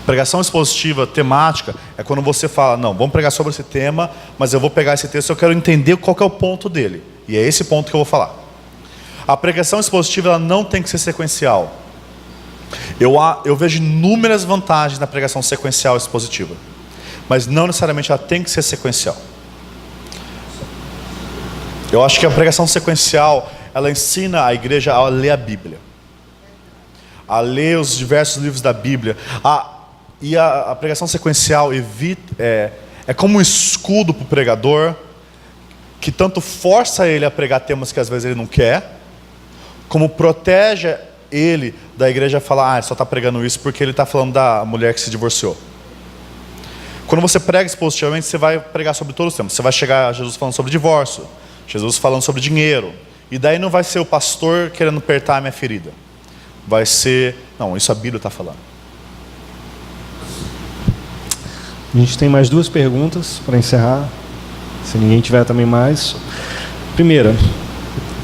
Pregação expositiva temática é quando você fala: não, vamos pregar sobre esse tema, mas eu vou pegar esse texto e eu quero entender qual que é o ponto dele. E é esse ponto que eu vou falar. A pregação expositiva, ela não tem que ser sequencial. Eu vejo inúmeras vantagens na pregação sequencial e expositiva, mas não necessariamente ela tem que ser sequencial. Eu acho que a pregação sequencial, ela ensina a igreja a ler a Bíblia, a ler os diversos livros da Bíblia. E a pregação sequencial é como um escudo para o pregador, que tanto força ele a pregar temas que às vezes ele não quer, como protege ele da igreja a falar: ele só está pregando isso porque ele está falando da mulher que se divorciou. Quando você prega expositivamente, você vai pregar sobre todos os temas. Você vai chegar a Jesus falando sobre divórcio, Jesus falando sobre dinheiro, e daí não vai ser o pastor querendo apertar a minha ferida. Vai ser: não, isso a Bíblia está falando. A gente tem mais 2 perguntas para encerrar, se ninguém tiver também mais. Primeira,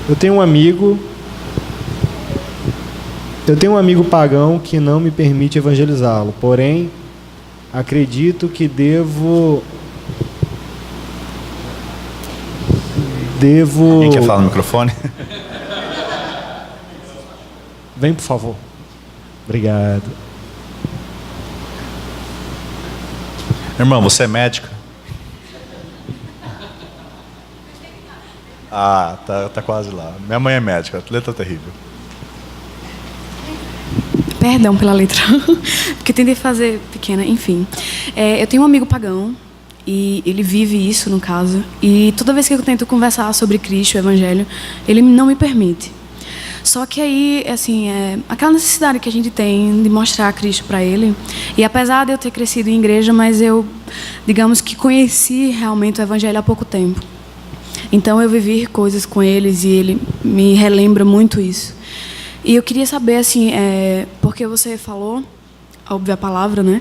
eu tenho um amigo pagão que não me permite evangelizá-lo, porém acredito que devo... Quem quer falar no microfone? Vem, por favor. Obrigado. Irmão, você é médica? Tá quase lá. Minha mãe é médica, letra terrível. Perdão pela letra, porque eu tentei fazer pequena, enfim. Eu tenho um amigo pagão, e ele vive isso, no caso, e toda vez que eu tento conversar sobre Cristo, o Evangelho, ele não me permite. Só que aí, assim, aquela necessidade que a gente tem de mostrar Cristo para ele, e apesar de eu ter crescido em igreja, mas eu, digamos que conheci realmente o Evangelho há pouco tempo. Então eu vivi coisas com eles e ele me relembra muito isso. E eu queria saber, assim, porque você falou, óbvio a palavra, né,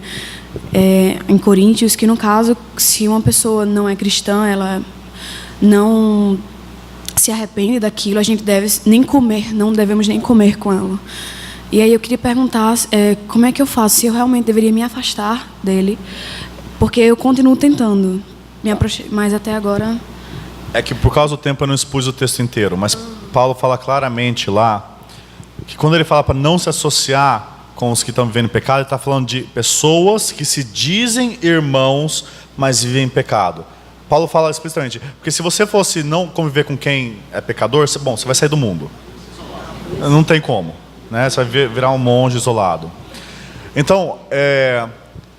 em Coríntios, que no caso, se uma pessoa não é cristã, ela não se arrepende daquilo, a gente não devemos nem comer com ela. E aí eu queria perguntar como é que eu faço, se eu realmente deveria me afastar dele, porque eu continuo tentando me aproximar, mas até agora... É que por causa do tempo eu não expus o texto inteiro, mas Paulo fala claramente lá, que quando ele fala para não se associar com os que estão vivendo em pecado, ele está falando de pessoas que se dizem irmãos, mas vivem em pecado. Paulo fala explicitamente, porque se você fosse não conviver com quem é pecador, você vai sair do mundo. Não tem como, né? Você vai virar um monge isolado. Então,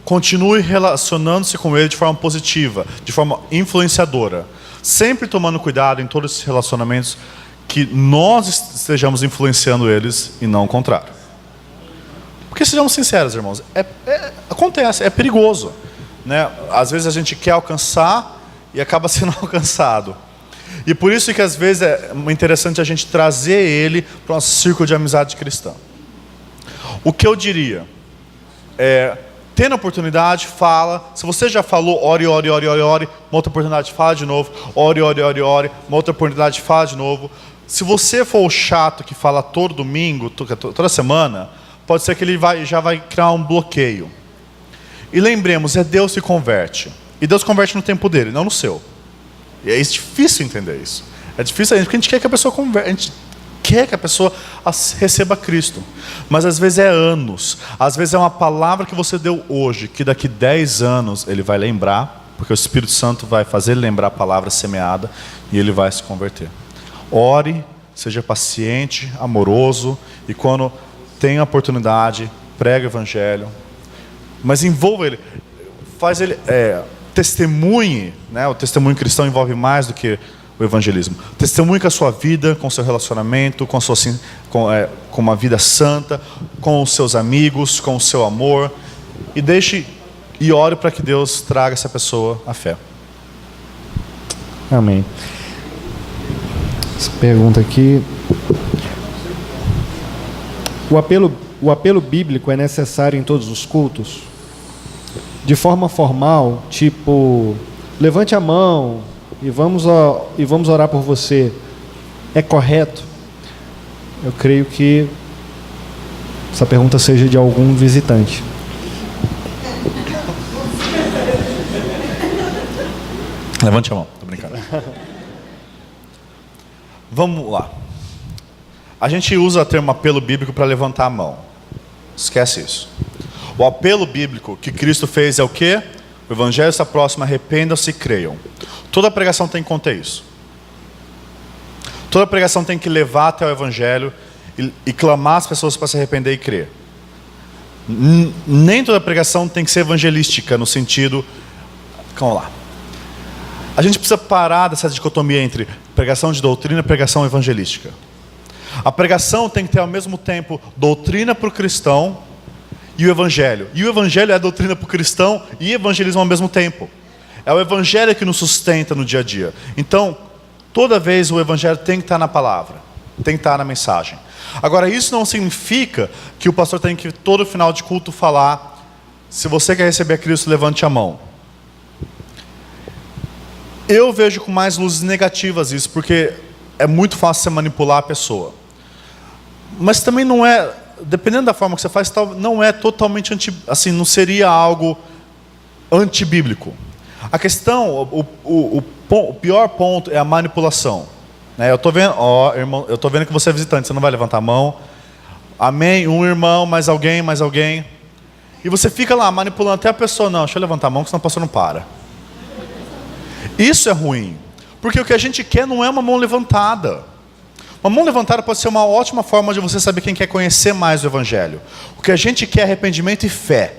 continue relacionando-se com ele de forma positiva, de forma influenciadora. Sempre tomando cuidado em todos esses relacionamentos que nós estejamos influenciando eles e não o contrário. Porque sejamos sinceros, irmãos, acontece, é perigoso, né? Às vezes a gente quer alcançar e acaba sendo alcançado. E por isso que às vezes é interessante a gente trazer ele para o nosso círculo de amizade cristã. O que eu diria é, tendo a oportunidade, fala. Se você já falou, ore, ore, ore, ore, ore, uma outra oportunidade, fala de novo. Ore, ore, ore, ore, uma outra oportunidade, fala de novo. Se você for o chato que fala todo domingo, toda semana, pode ser que ele já vai criar um bloqueio. E lembremos, é Deus que converte. E Deus converte no tempo dele, não no seu. E é difícil entender isso. É difícil porque a gente quer que a pessoa converte, a gente quer que a pessoa receba Cristo. Mas às vezes é anos. Às vezes é uma palavra que você deu hoje, que daqui 10 anos ele vai lembrar, porque o Espírito Santo vai fazer ele lembrar a palavra semeada e ele vai se converter. Ore, seja paciente, amoroso, e quando tem a oportunidade, pregue o Evangelho. Mas envolva ele, faz ele, testemunhe, né? O testemunho cristão envolve mais do que o evangelismo. Testemunhe com a sua vida, com o seu relacionamento, com uma vida santa, com os seus amigos, com o seu amor, e ore para que Deus traga essa pessoa à fé. Amém. Essa pergunta aqui. O apelo bíblico é necessário em todos os cultos? De forma formal, tipo, levante a mão e vamos orar por você. É correto? Eu creio que essa pergunta seja de algum visitante. Levante a mão, tô brincando. Vamos lá. A gente usa o termo apelo bíblico para levantar a mão. Esquece isso. O apelo bíblico que Cristo fez é o quê? O Evangelho está próximo, arrependam-se e creiam. Toda pregação tem que conter isso. Toda pregação tem que levar até o Evangelho e clamar as pessoas para se arrepender e crer. Nem toda pregação tem que ser evangelística, no sentido... Vamos lá. A gente precisa parar dessa dicotomia entre pregação de doutrina e pregação evangelística. A pregação tem que ter ao mesmo tempo doutrina para o cristão e o evangelho. E o evangelho é a doutrina para o cristão e evangelismo ao mesmo tempo. É o evangelho que nos sustenta no dia a dia. Então, toda vez o evangelho tem que estar na palavra, tem que estar na mensagem. Agora, isso não significa que o pastor tem que, todo final de culto, falar: se você quer receber a Cristo, levante a mão. Eu vejo com mais luzes negativas isso, porque é muito fácil você manipular a pessoa. Mas também não é, dependendo da forma que você faz, não é totalmente assim, não seria algo antibíblico. A questão, o pior ponto é a manipulação. Eu estou vendo, irmão, eu estou vendo que você é visitante, você não vai levantar a mão. Amém, um irmão, mais alguém, mais alguém. E você fica lá manipulando até a pessoa, não, deixa eu levantar a mão, que senão a pessoa não para. Isso é ruim, porque o que a gente quer não é uma mão levantada. Uma mão levantada pode ser uma ótima forma de você saber quem quer conhecer mais o Evangelho. O que a gente quer é arrependimento e fé.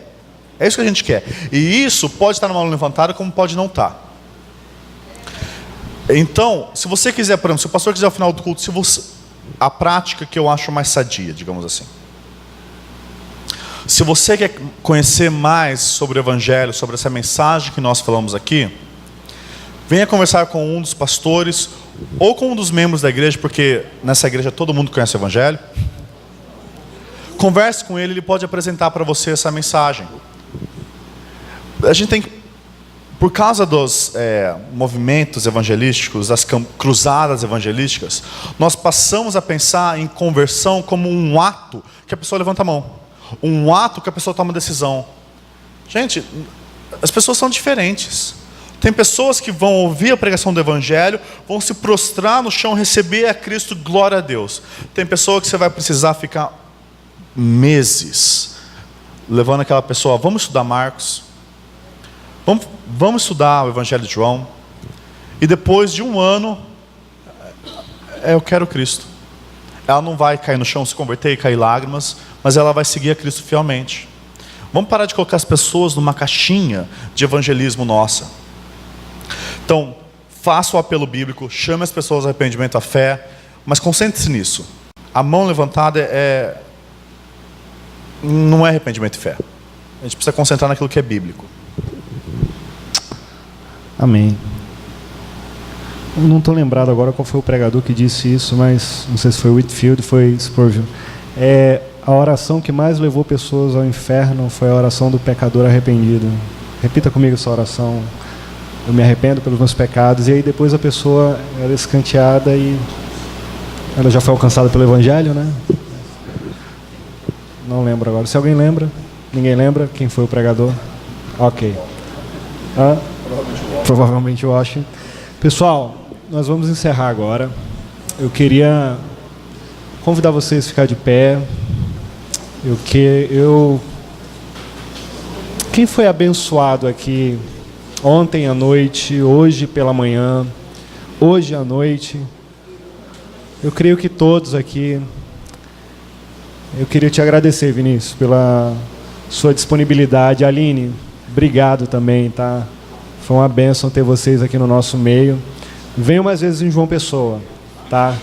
É isso que a gente quer. E isso pode estar numa mão levantada, como pode não estar. Então, se você quiser, por exemplo, se o pastor quiser ao final do culto, a prática que eu acho mais sadia, digamos assim. Se você quer conhecer mais sobre o Evangelho, sobre essa mensagem que nós falamos aqui, venha conversar com um dos pastores ou com um dos membros da igreja, porque nessa igreja todo mundo conhece o Evangelho. Converse com ele, ele pode apresentar para você essa mensagem. A gente tem que, por causa dos movimentos evangelísticos, das cruzadas evangelísticas, nós passamos a pensar em conversão como um ato que a pessoa levanta a mão, um ato que a pessoa toma decisão. Gente, as pessoas são diferentes. Tem pessoas que vão ouvir a pregação do Evangelho, vão se prostrar no chão, receber a Cristo, glória a Deus. Tem pessoa que você vai precisar ficar meses levando aquela pessoa, vamos estudar Marcos, vamos estudar o Evangelho de João, e depois de um ano, eu quero Cristo. Ela não vai cair no chão, se converter e cair lágrimas, mas ela vai seguir a Cristo fielmente. Vamos parar de colocar as pessoas numa caixinha de evangelismo nossa. Então, faça o apelo bíblico, chame as pessoas ao arrependimento, à fé, mas concentre-se nisso. A mão levantada não é arrependimento e fé. A gente precisa concentrar naquilo que é bíblico. Amém. Eu não estou lembrado agora qual foi o pregador que disse isso, mas não sei se foi Whitfield, foi Spurgeon. A oração que mais levou pessoas ao inferno foi a oração do pecador arrependido. Repita comigo essa oração. Eu me arrependo pelos meus pecados. E aí depois a pessoa era escanteada e ela já foi alcançada pelo Evangelho, né? Não lembro agora. Se alguém lembra? Ninguém lembra quem foi o pregador? Ok. Provavelmente eu acho. Pessoal, nós vamos encerrar agora. Eu queria convidar vocês a ficar de pé. Quem foi abençoado aqui ontem à noite, hoje pela manhã, hoje à noite? Eu creio que todos aqui. Eu queria te agradecer, Vinícius, pela sua disponibilidade. Aline, obrigado também, tá? Foi uma bênção ter vocês aqui no nosso meio. Venham mais vezes em João Pessoa, tá?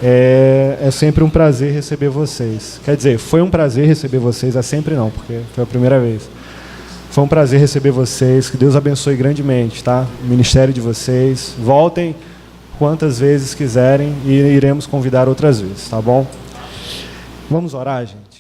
É sempre um prazer receber vocês. Quer dizer, foi um prazer receber vocês, é sempre não, porque foi a primeira vez. Foi um prazer receber vocês, que Deus abençoe grandemente, tá? O ministério de vocês. Voltem quantas vezes quiserem e iremos convidar outras vezes, tá bom? Vamos orar, gente?